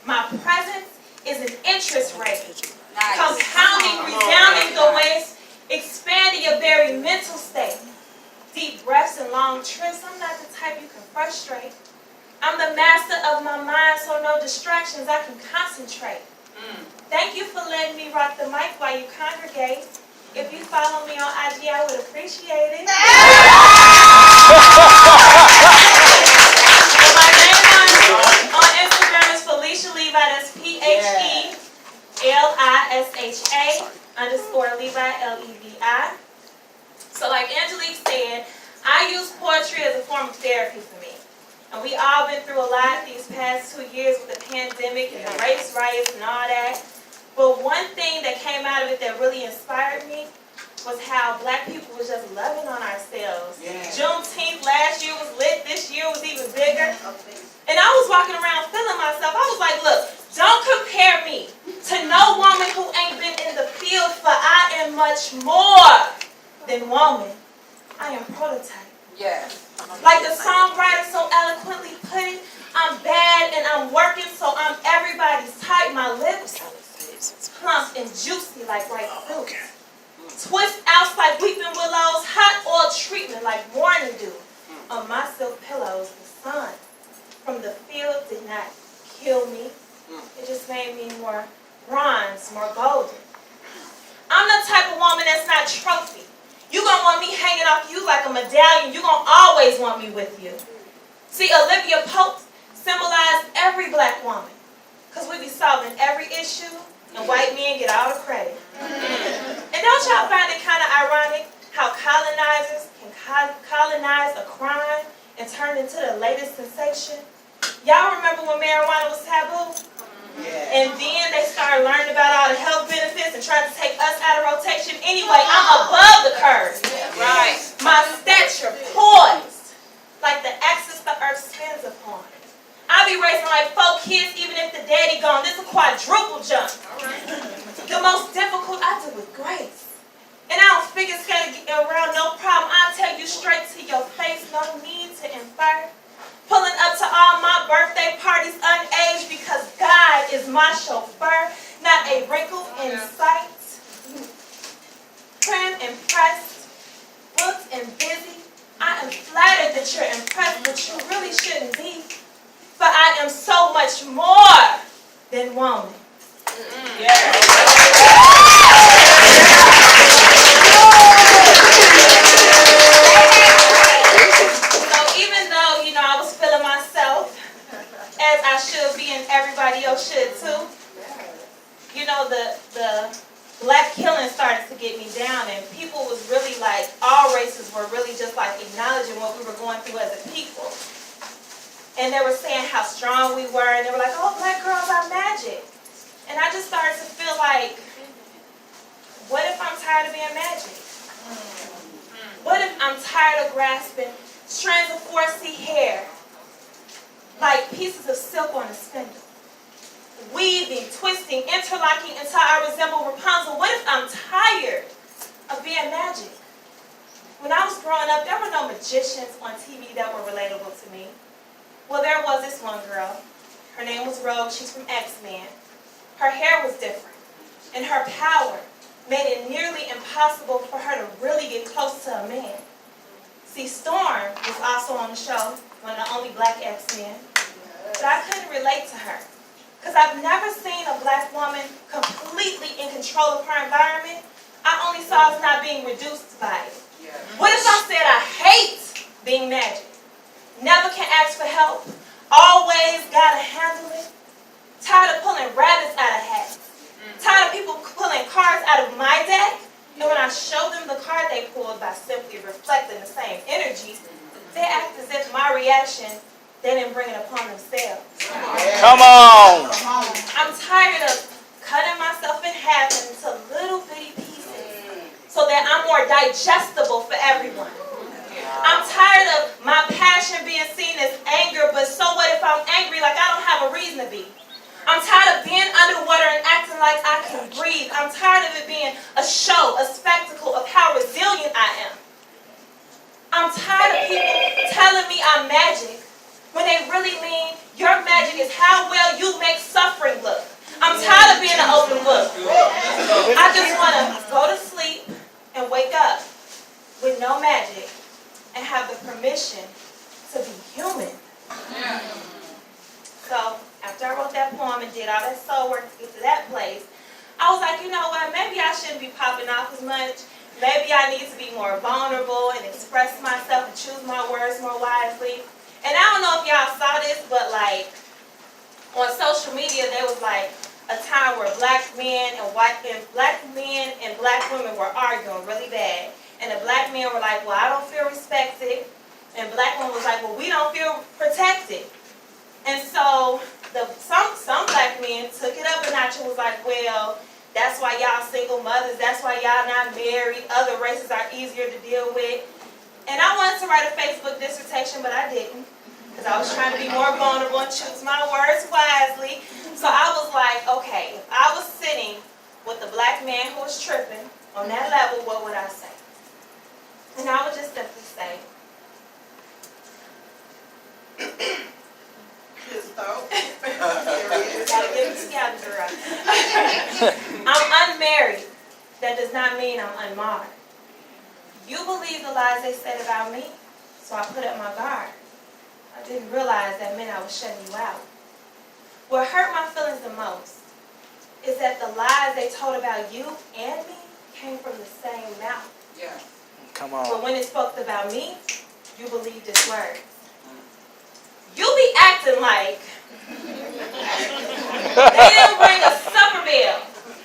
My presence is an interest rate. Nice. Compounding, resounding the waste, expanding your very mental state. Deep breaths and long trips, I'm not the type you can frustrate. I'm the master of my mind, so no distractions, I can concentrate. Thank you for letting me rock the mic while you congregate. If you follow me on IG, I would appreciate it. My name on Instagram is Felicia Levi, that's PHELISHA_Levi, LEVI. So like Angelique said, I use poetry as a form of therapy for me. And we all been through a lot these past 2 years with the pandemic and the race riots and all that. But one thing that came out of it that really inspired me was how Black people was just loving on ourselves. Juneteenth last year was lit, this year was even bigger. And I was walking around feeling myself. I was like, look, don't compare me to no woman who ain't been in the field, for I am much more than woman. I am prototype. Like the songwriter so eloquently put it, I'm bad and I'm working, so I'm everybody's type. My lips plump and juicy like ripe fruit. Twist outs like weeping willows, hot oil treatment like morning dew. On my silk pillows, the sun from the field did not kill me. It just made me more bronze, more golden. I'm the type of woman that's not trophy. You gonna want me hanging off you like a medallion. You gonna always want me with you. See, Olivia Pope symbolized every Black woman, because we be solving every issue and white men get all the credit. And don't y'all find it kind of ironic how colonizers can colonize a crime and turn it into the latest sensation? Y'all remember when marijuana was taboo? And then they started learning about all the health benefits and tried to take us out of rotation. Anyway, I'm above the curve. Right. My stature poised like the axis the earth spins upon. I be raising like 4 kids even if the daddy gone. This is a quadruple jump. The most difficult I do with grace. And I don't figure skating around, no problem. I'll tell you straight to your face, no need to infer. Pulling up to all my birthday parties unaged because God is my chauffeur, not a wrinkle in sight. Trim and pressed, booked and busy. I am flattered that you're impressed, but you really shouldn't be. For I am so much more than woman. I was feeling myself, as I should be and everybody else should too. You know, the Black killing started to get me down, and people was really like, all races were really just like acknowledging what we were going through as a people. and they were saying how strong we were, and they were like, oh, black girls are magic. And I just started to feel like, what if I'm tired of being magic? What if I'm tired of grasping strands of 4C hair like pieces of silk on a spindle? Weaving, twisting, interlocking until I resemble Rapunzel. What if I'm tired of being magic? When I was growing up, there were no magicians on TV that were relatable to me. Well, there was this one girl. Her name was Rogue. She's from X-Men. Her hair was different, and her power made it nearly impossible for her to really get close to a man. See, Storm was also on the show, one of the only black X-Men, but I couldn't relate to her because I've never seen a black woman completely in control of her environment. I only saw us not being reduced by it. What if I said I hate being magic? Never can ask for help, always gotta handle it. Tired of pulling rabbits out of hats. Tired of people pulling cards out of my deck, and when I show them the card they pulled by simply reflecting the same energy, they act as if my reaction, they didn't bring it upon themselves. Come on. I'm tired of cutting myself in half into little bitty pieces so that I'm more digestible for everyone. I'm tired of my passion being seen as anger, but so what if I'm angry like I don't have a reason to be? I'm tired of being underwater and acting like I can breathe. I'm tired of it being a show, a spectacle of how resilient I am. I'm tired of people telling me I'm magic when they really mean your magic is how well you make suffering look. I'm tired of being an open book. I just want to go to sleep and wake up with no magic and have the permission to be human. So, after I wrote that poem and did all that soul work to get to that place, I was like, you know what, maybe I shouldn't be popping off as much. Maybe I need to be more vulnerable and express myself and choose my words more wisely. And I don't know if y'all saw this, but like, on social media, there was like a time where black men and black women were arguing really bad. And the black men were like, well, I don't feel respected. And black women was like, well, we don't feel protected. And so some black men took it up a notch and was like, well, that's why y'all single mothers, that's why y'all not married, other races are easier to deal with. And I wanted to write a Facebook dissertation, but I didn't, because I was trying to be more vulnerable and choose my words wisely. So I was like, okay, if I was sitting with a black man who was tripping on that level, what would I say? And I would just simply say, gotta get it together, girl. I'm unmarried. That does not mean I'm unmarred. You believe the lies they said about me, so I put up my guard. I didn't realize that meant I was shutting you out. What hurt my feelings the most is that the lies they told about you and me came from the same mouth. Yeah. Come on. But when it spoke about me, you believed its words. You be acting like they didn't ring a supper bell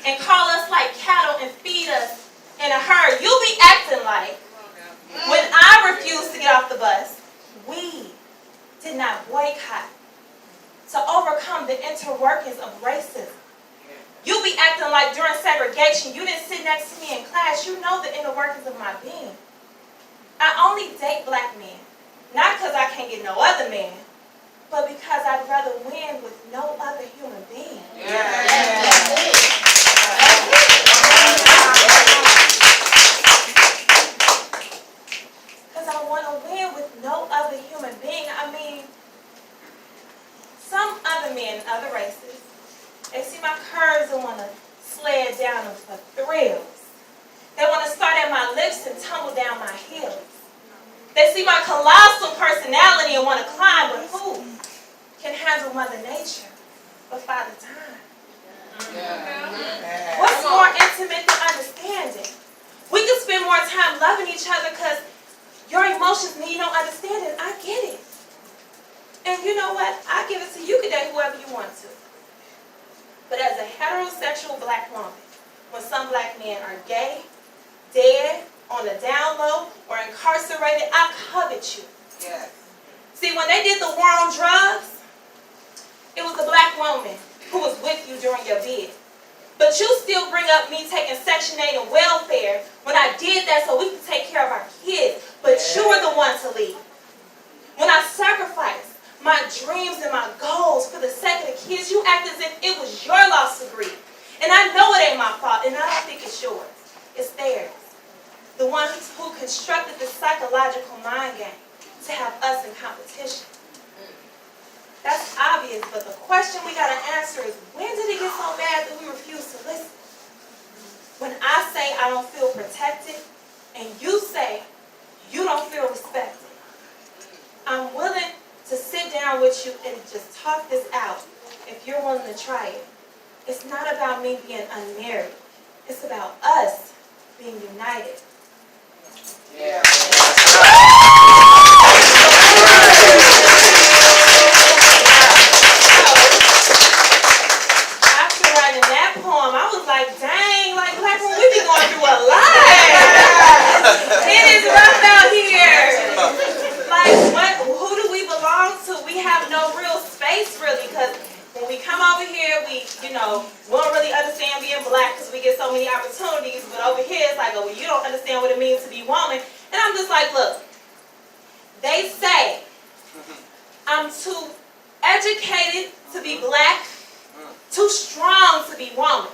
and call us like cattle and feed us in a herd. You be acting like when I refused to get off the bus, we did not boycott to overcome the interworkings of racism. You be acting like during segregation, you didn't sit next to me in class. You know the inner workings of my being. I only date black men, not because I can't get no other man, but because I'd rather win with no other human being. Because I want to win with no other human being. I mean, some other men, other races, they see my curves and want to sled down them for thrills. They want to start at my lips and tumble down my heels. They see my colossal personality and want to climb, but who can handle Mother Nature but Father Time? What's more intimate than understanding? We could spend more time loving each other because your emotions need no understanding. I get it. And you know what? I give it to you. You can date whoever you want to. But as a heterosexual black woman, when some black men are gay, dead, on the down low, or incarcerated, I covet you. See, when they did the war on drugs, it was a black woman who was with you during your bid. But you still bring up me taking Section 8 and welfare when I did that so we could take care of our kids. But you were the one to lead. When I sacrificed my dreams and my goals for the sake of the kids, you act as if it was your loss to grieve. And I know it ain't my fault, and I don't think it's yours. It's theirs. The ones who constructed the psychological mind game to have us in competition. That's obvious, but the question we gotta answer is, when did it get so bad that we refuse to listen? When I say I don't feel protected, and you say you don't feel respected. I'm willing to sit down with you and just talk this out if you're willing to try it. It's not about me being unmarried. It's about us being united. Yeah. After writing that poem, I was like, dang, like black women, we be going through a lot. It is rough out here. Like, who do we belong to? We have no real space, really, because when we come over here, we don't really understand being black because we get so many opportunities, but over here, it's like, oh, well, you don't understand what it means to be woman. And I'm just like, look, they say I'm too educated to be black, too strong to be woman.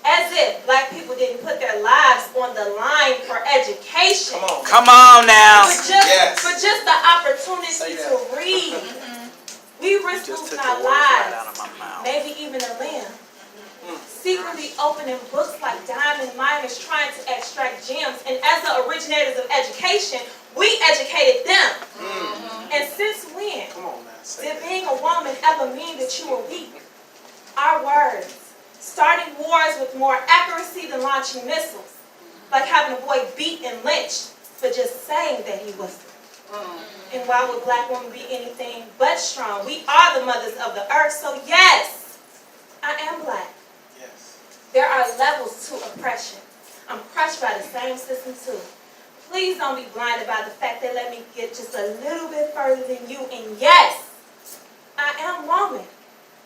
As if black people didn't put their lives on the line for education. Come on now. For just the opportunity to read. We risk losing our lives, maybe even a limb. Secretly opening books like diamond miners trying to extract gems. And as the originators of education, we educated them. And since when did being a woman ever mean that you were weak? Our words, starting wars with more accuracy than launching missiles. Like having a boy beat and lynched for just saying that he was. And why would black women be anything but strong? We are the mothers of the earth, so yes, I am black. Yes. There are levels to oppression. I'm crushed by the same system too. Please don't be blinded by the fact that let me get just a little bit further than you. And yes, I am woman,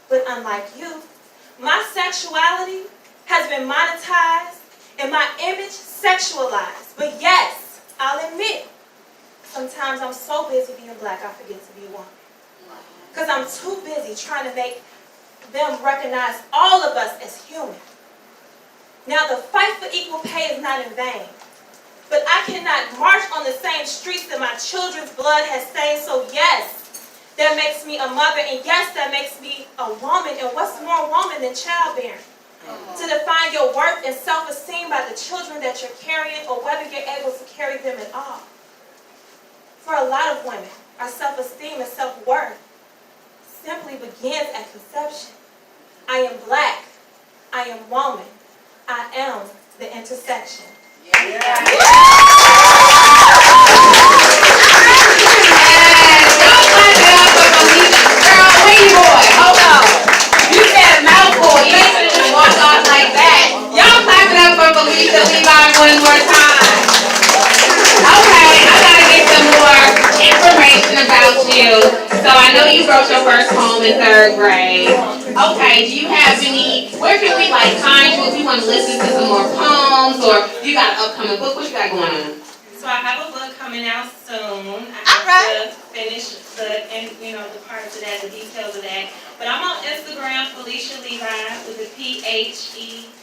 but unlike you, my sexuality has been monetized and my image sexualized. But yes, I'll admit, sometimes I'm so busy being black, I forget to be a woman. Because I'm too busy trying to make them recognize all of us as human. Now, the fight for equal pay is not in vain. But I cannot march on the same streets that my children's blood has stained. So yes, that makes me a mother. And yes, that makes me a woman. And what's more woman than childbearing? To define your worth and self-esteem by the children that you're carrying or whether you're able to carry them at all. For a lot of women, our self-esteem and self-worth simply begins at conception. I am black. I am woman. I am the intersection. You said a mouthful. You ain't just walk off like that. Y'all clap it up for Felicia Levi one more time. Okay, I gotta get some more information about you. So I know you wrote your first poem in 3rd grade. Okay, do you have any, where can we find you if you want to listen to some more poems, or you got an upcoming book? What you got going on? So I have a book coming out soon. I have to finish the parts of that, the details of that. But I'm on Instagram, Felicia Levi, with the PHELISHA_LEVI.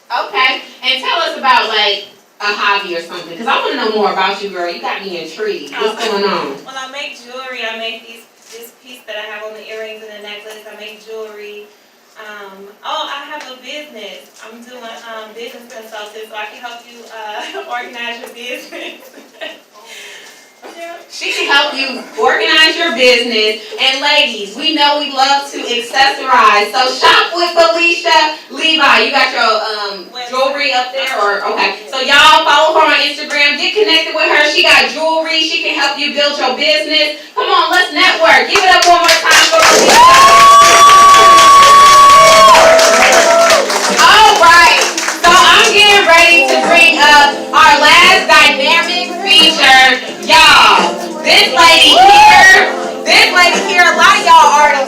Okay, and tell us about a hobby or something, because I want to know more about you, girl. You got me intrigued. What's going on? Well, I make jewelry. I make this piece that I have on the earrings and the necklace. I make jewelry. I have a business. I'm doing business consulting, so I can help you organize your business. She can help you organize your business. And ladies, we know we love to accessorize. So shop with Felicia Levi. You got your jewelry up there? Okay. So y'all follow her on Instagram. Get connected with her. She got jewelry. She can help you build your business. Come on, let's network. Give it up one more time for Felicia. All right. So I'm getting ready to bring up our last dynamic feature. feature. Y'all, this lady here, a lot of y'all already,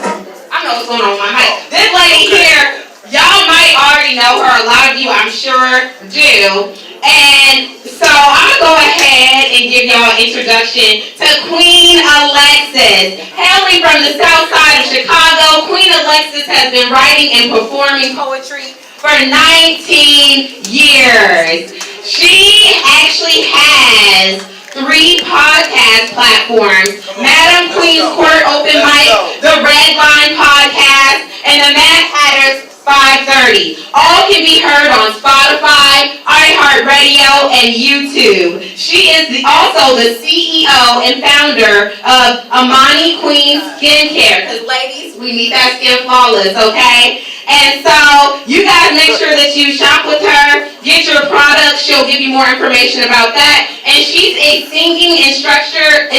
I know what's going on with my mic. This lady here, y'all might already know her. A lot of you, I'm sure, do. And so I'm going to go ahead and give y'all an introduction to Queen Alexis. Hailing from the south side of Chicago, Queen Alexis has been writing and performing poetry for 19 years. She actually has 3 podcast platforms: Madam Queen's Court Open Mic, the Red Line Podcast, and the Mad Hatters 530. All can be heard on Spotify, iHeartRadio, and YouTube. She is also the CEO and founder of Amani Queen Skincare. Because ladies, we need that skin flawless, okay? And so you guys make sure that you shop with her, get your products. She'll give you more information about that. And she's a singing instructor,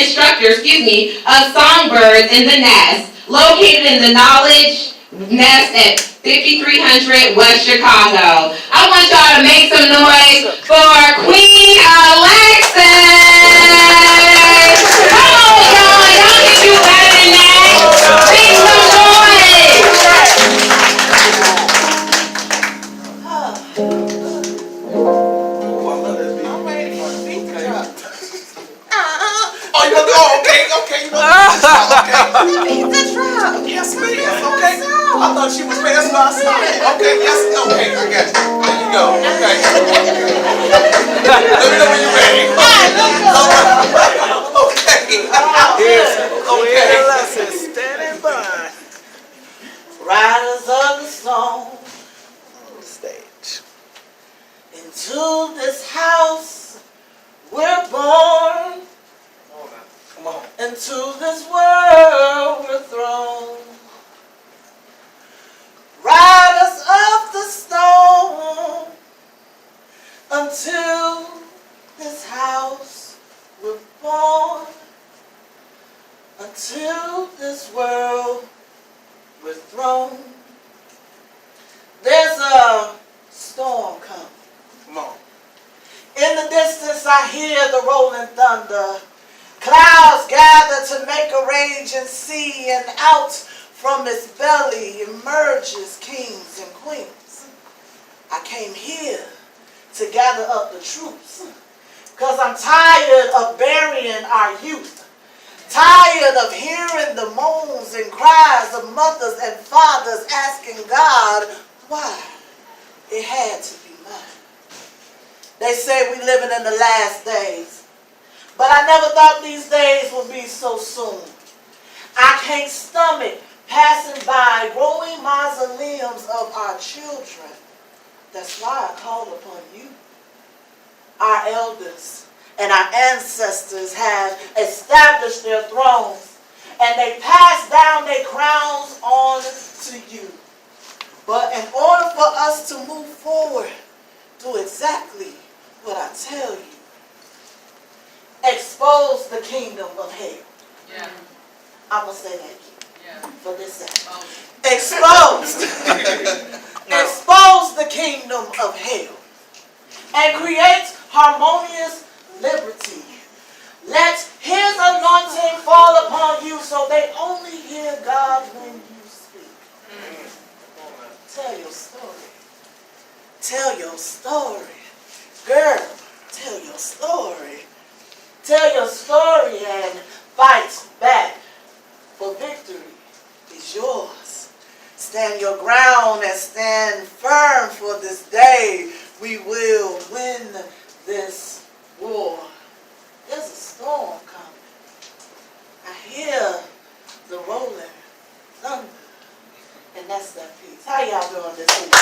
of Songbirds in the Nest, located in the Knowledge Nest at 5300 West Chicago. I want y'all to make some noise for Queen Alexis. Come on, y'all. Y'all can do better than that. Make some noise. Oh, you know, okay, you know, Pizza truck. yes, ma'am, okay. I thought she was passing outside. Okay, yes, okay, I got you. There you go, okay. Let me know when you're ready. Okay. Yes. Okay. Alexis standing by. Riders of the storm on the stage. Into this house we're born. Come on. Into this world we're thrown. Riders of the storm. Until this house we're born. Until this world we're thrown. There's a storm coming. Come on. In the distance I hear the rolling thunder. Clouds gather to make a raging sea, and out from its belly emerges kings and queens. I came here to gather up the troops, because I'm tired of burying our youth. Tired of hearing the moans and cries of mothers and fathers asking God why it had to be mine. They say we living in the last days. But I never thought these days would be so soon. I can't stomach passing by growing mausoleums of our children. That's why I called upon you. Our elders and our ancestors have established their thrones, and they passed down their crowns on to you. But in order for us to move forward, do exactly what I tell you. Expose the kingdom of hell. Yeah. I'm going to say that again. Yeah. For this second. Exposed. Expose the kingdom of hell. And create harmonious liberty. Let his anointing fall upon you so they only hear God when you speak. Tell your story. Tell your story. Girl, tell your story. Tell your story and fight back, for victory is yours. Stand your ground and stand firm, for this day we will win this war. There's a storm coming. I hear the rolling thunder, and that's that peace. How y'all doing this week?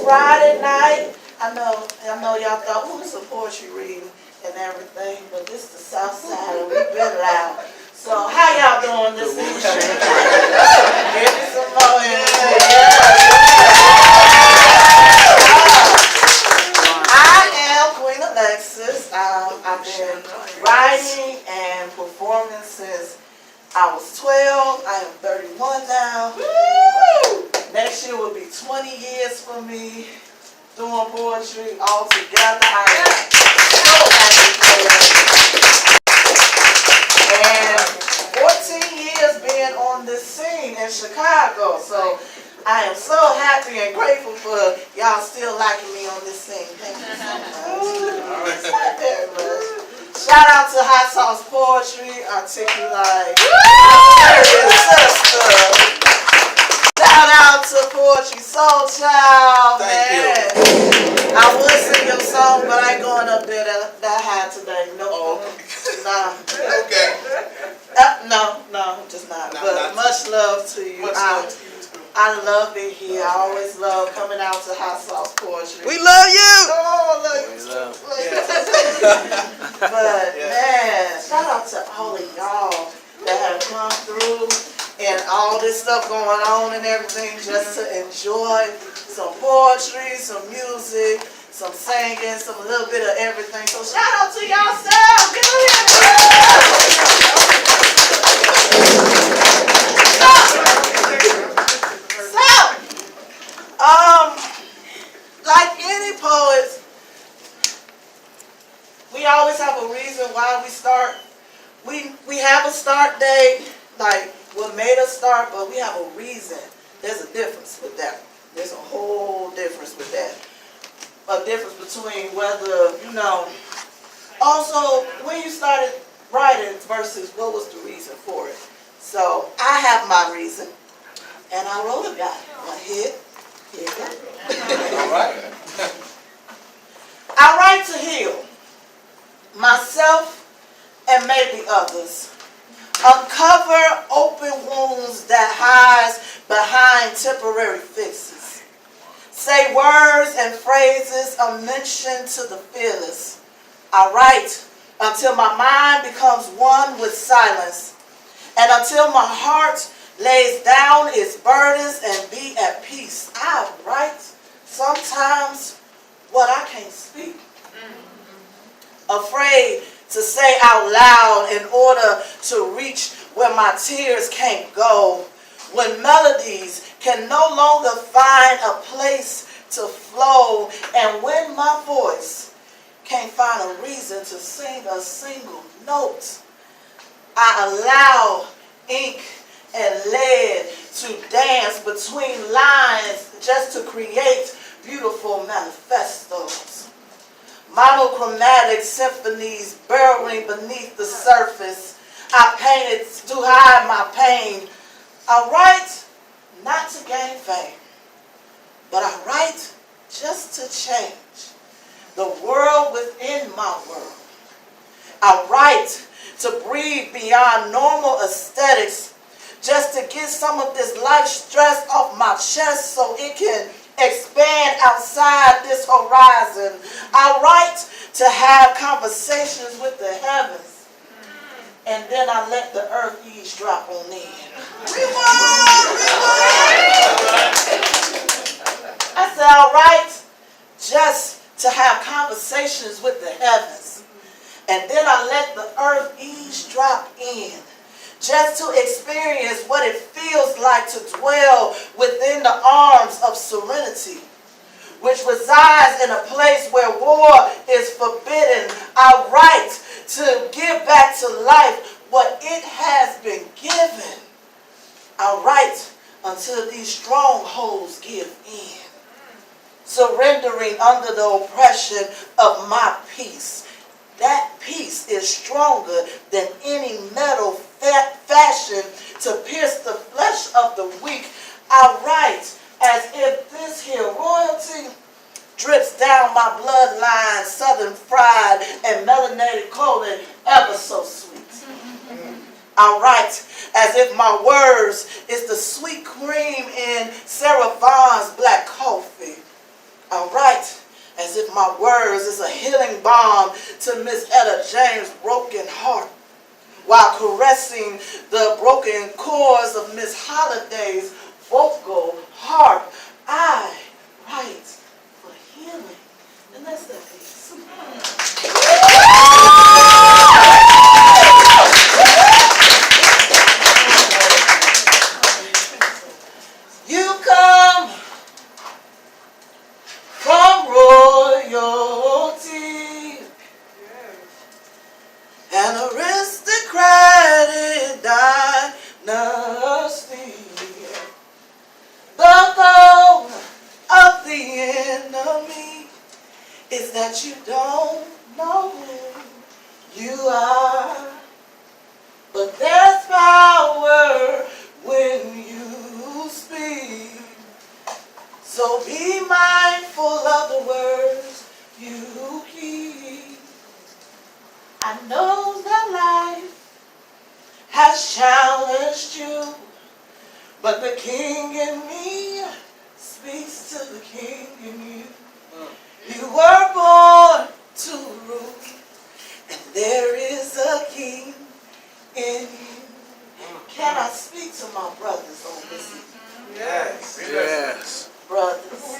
Friday night, I know y'all thought, oh, it's a poetry reading and everything, but this is the south side and we've been loud. So how y'all doing this evening? Give me some more energy. I am Queen Alexis. I've been writing and performing since I was 12. I am 31 now. Woo! Next Next year will be 20 years for me doing poetry all together. I am so happy for that. And 14 years being on this scene in Chicago. So I am so happy and grateful for y'all still liking me on this scene. Thank you so much. Not very much. Shout out to Hot Sauce Poetry, Articulate, sister. Shout out to Poetry Soul Child, man. I would sing your song, but I ain't going up there that high today. No, nah. Okay. No, just not. But much love to you. I love it here. I always love coming out to Hot Sauce Poetry. We love you. Oh, love you. But man, shout out to all of y'all that have come through and all this stuff going on and everything just to enjoy some poetry, some music, some singing, some little bit of everything. So shout out to y'all selves. Get like any poets, we always have a reason why we start. We have a start date, like what made us start, but we have a reason. There's a difference with that. There's a whole difference with that. A difference between whether, also when you started writing versus what was the reason for it. So I have my reason, and I wrote about it. Here you go. All right. I write to heal myself and maybe others. Uncover open wounds that hide behind temporary fixes. Say words and phrases a mention to the fearless. I write until my mind becomes one with silence, and until my heart lays down its burdens and be at peace. I write sometimes what I can't speak. Afraid to say out loud in order to reach where my tears can't go. When melodies can no longer find a place to flow, and when my voice can't find a reason to sing a single note, I allow ink and lead to dance between lines just to create beautiful manifestos. Monochromatic symphonies burrowing beneath the surface. I painted to hide my pain. I write not to gain fame, but I write just to change the world within my world. I write to breathe beyond normal aesthetics, just to get some of this life stress off my chest so it can expand outside this horizon. I write to have conversations with the heavens, and then I let the earth eavesdrop on in. I said, I write just to have conversations with the heavens, and then I let the earth eavesdrop in, just to experience what it feels like to dwell within the arms of serenity, which resides in a place where war is forbidden. I write to give back to life what it has been given. I write until these strongholds give in, surrendering under the oppression of my peace. That peace is stronger than any metal fashioned to pierce the flesh of the weak. I write as if this here royalty drips down my bloodline, southern fried and melanated clothing, ever so sweet. I write as if my words is the sweet cream in Sarah Vaughn's black coffee. I write as if my words is a healing balm to Miss Etta James' broken heart, while caressing the broken chords of Miss Holiday's vocal harp. I write for healing. And that's that piece. You come that you don't know who you are. But there's power when you speak. So be mindful of the words you keep. I know that life has challenged you, but the king in me speaks to the king in you. You were born to rule, and there is a king in you. Can I speak to my brothers on this evening? Yes. Yes. Brothers,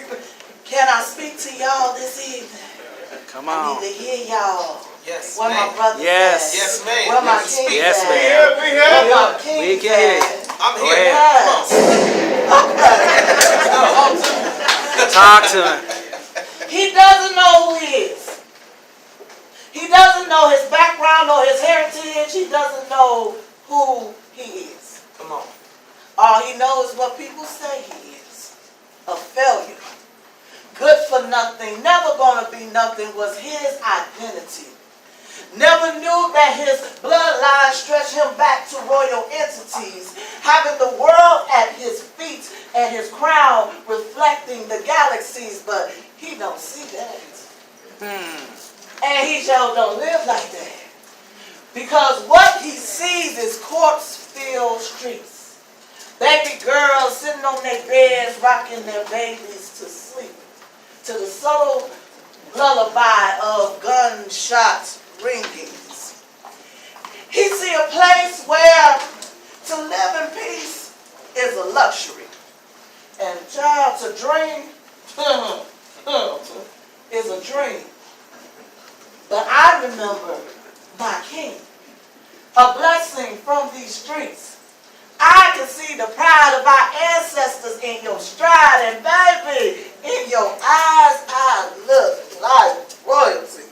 can I speak to y'all this evening? Come I on. need to hear y'all. Yes, Where my ma'am. brothers Yes. at? Yes, ma'am. Where my Yes, kings Yes, at? ma'am. We Where here. my kings We can hear you. at? I'm Go here. ahead. Yes. Talk to him. He doesn't know who he is. He doesn't know his background or his heritage. He doesn't know who he is. Come on. All he knows is what people say he is. A failure. Good for nothing. Never gonna be nothing was his identity. Never knew that his bloodline stretched him back to royal entities, having the world at his feet and his crown reflecting the galaxies, but he don't see that. And he sure don't live like that. Because what he sees is corpse-filled streets. Baby girls sitting on their beds rocking their babies to sleep, to the subtle lullaby of gunshots ringings. He see a place where to live in peace is a luxury. And child, to dream is a dream. But I remember my king, a blessing from these streets. I can see the pride of our ancestors in your stride, and baby, in your eyes, I look like royalty.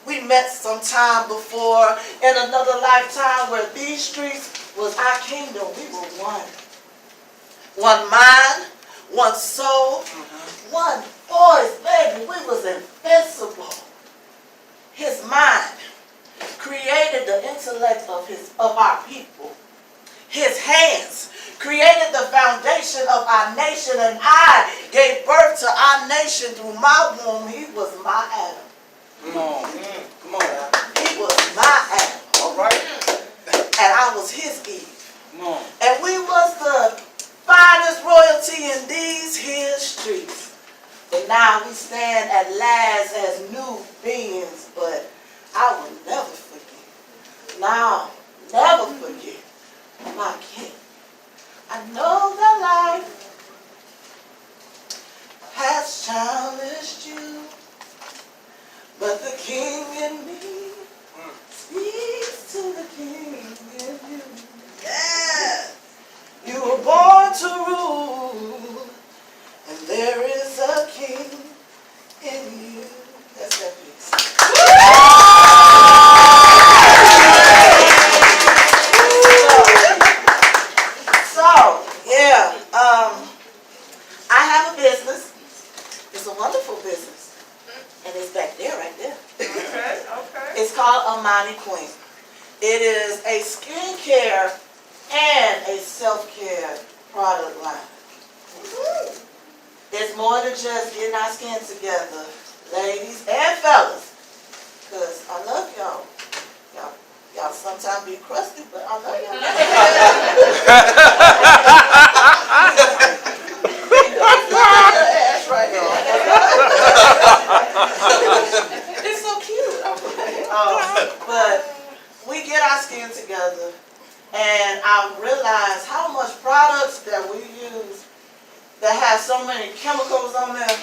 We met sometime before in another lifetime where these streets was our kingdom. We were one. One mind, one soul, one voice, baby. We was invincible. His mind created the intellect of our people. His hands created the foundation of our nation, and I gave birth to our nation through my womb. He was my Adam. Come on. Come on. He was my Adam. All right. And I was his Eve. Come on. And we was the finest royalty in these here streets. But now we stand at last as new beings, but I will never forget. Now, never forget my king. I know that life has challenged you, but the king in me speaks to the king in you. Yeah. You were born to rule, and there is a king in you. That's that piece. So, yeah, I have a business. It's a wonderful business. And it's back there, right there. Okay, okay. It's called Amani Queen. It is a skincare and a self-care product line. It's more than just getting our skin together, ladies and fellas. Because I love y'all. Y'all sometimes be crusty, but I love y'all. Ass right here. It's so cute. But we get our skin together, and I realize how much products that we use that have so many chemicals on them,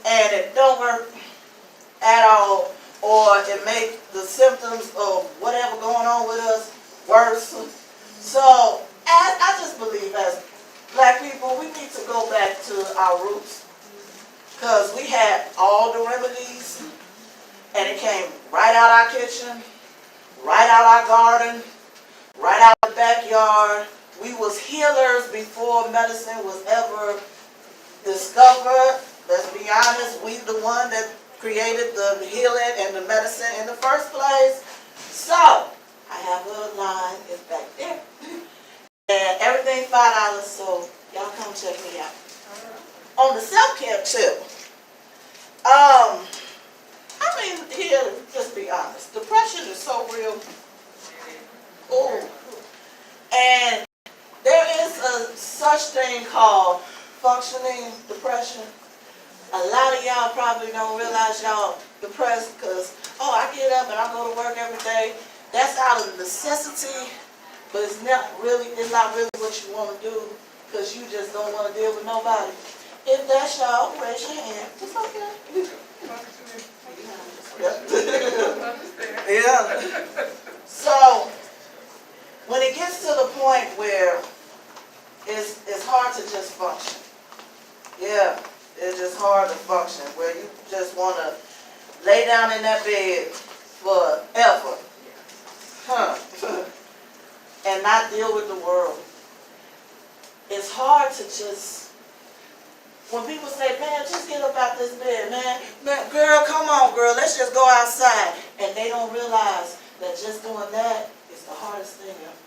and it don't work at all, or it make the symptoms of whatever going on with us worse. So I just believe as black people, we need to go back to our roots, because we had all the remedies, and it came right out our kitchen, right out our garden, right out the backyard. We was healers before medicine was ever discovered. Let's be honest, we the one that created the healing and the medicine in the first place. So, I have a line, it's back there. And everything $5, so y'all come check me out. On the self-care tip, here, just be honest, depression is so real. Ooh. And there is a such thing called functioning depression. A lot of y'all probably don't realize y'all depressed because, oh, I get up and I go to work every day. That's out of necessity, but it's not really what you want to do because you just don't want to deal with nobody. If that's y'all, raise your hand. It's okay. Yeah. So, when it gets to the point where it's hard to just function. Yeah, it's just hard to function where you just want to lay down in that bed forever. And not deal with the world. It's hard to just, when people say, man, just get up out this bed, man, girl, come on, girl, let's just go outside. And they don't realize that just doing that is the hardest thing ever.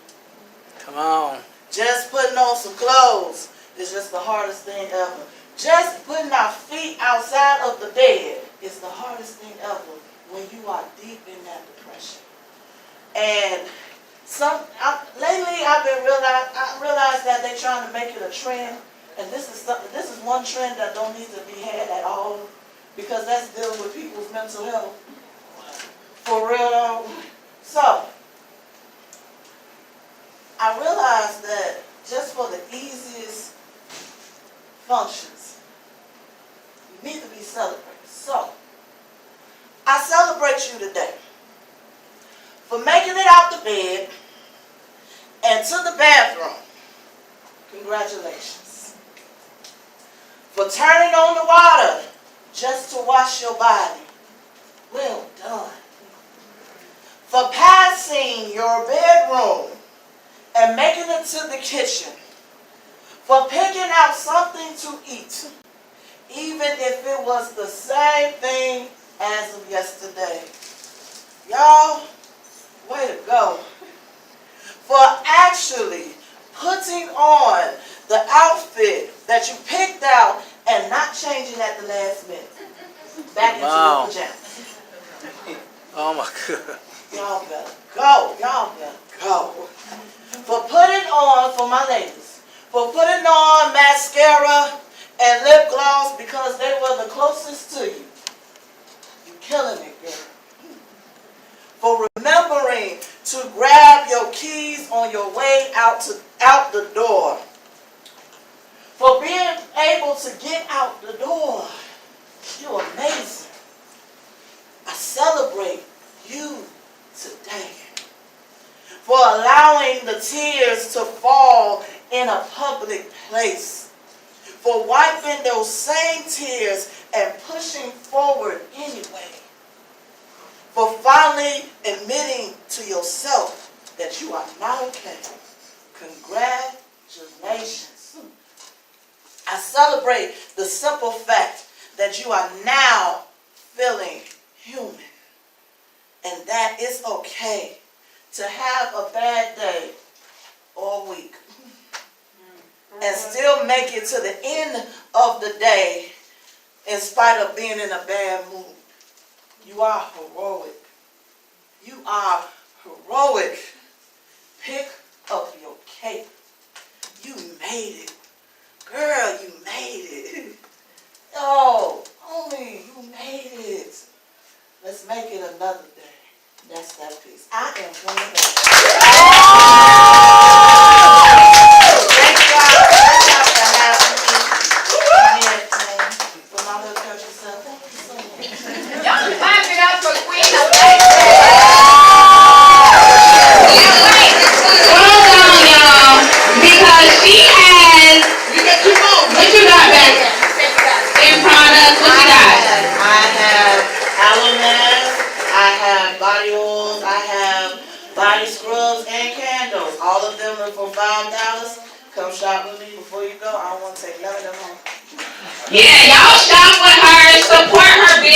Come on. Just putting on some clothes is just the hardest thing ever. Just putting our feet outside of the bed is the hardest thing ever when you are deep in that depression. And lately I realized that they're trying to make it a trend, and this is one trend that don't need to be had at all, because that's dealing with people's mental health. For real though. So I realized that just for the easiest functions, you need to be celebrated. So I celebrate you today for making it out the bed and to the bathroom. Congratulations. For turning on the water just to wash your body. Well done. For passing your bedroom and making it to the kitchen. For picking out something to eat, even if it was the same thing as of yesterday. Y'all, way to go. For actually putting on the outfit that you picked out and not changing at the last minute. Back into your pajamas. Oh my God. Y'all better go. Y'all better go. For putting on, for my ladies, for putting on mascara and lip gloss because they were the closest to you. You killing it, girl. For remembering to grab your keys on your way out the door. For being able to get out the door. You're amazing. I celebrate you today. For allowing the tears to fall in a public place. For wiping those same tears and pushing forward anyway. For finally admitting to yourself that you are not okay. Congratulations. I celebrate the simple fact that you are now feeling human. And that it's okay to have a bad day or week. And still make it to the end of the day in spite of being in a bad mood. You are heroic. You are heroic. Pick up your cape. You made it. Girl, you made it. Oh, homie, you made it. Let's make it another day. That's that piece. I am going to thank y'all for having me. For my little country son. Thank you so much. Y'all clap it up for Queen of Hold on, y'all, because she has. What you got back? In products, what you got? I have aloe mask, I have body oils, I have body scrubs and candles. All of them are for $5. Come shop with me before you go. I don't want to take none of them home. Yeah, y'all shop with her, support her business.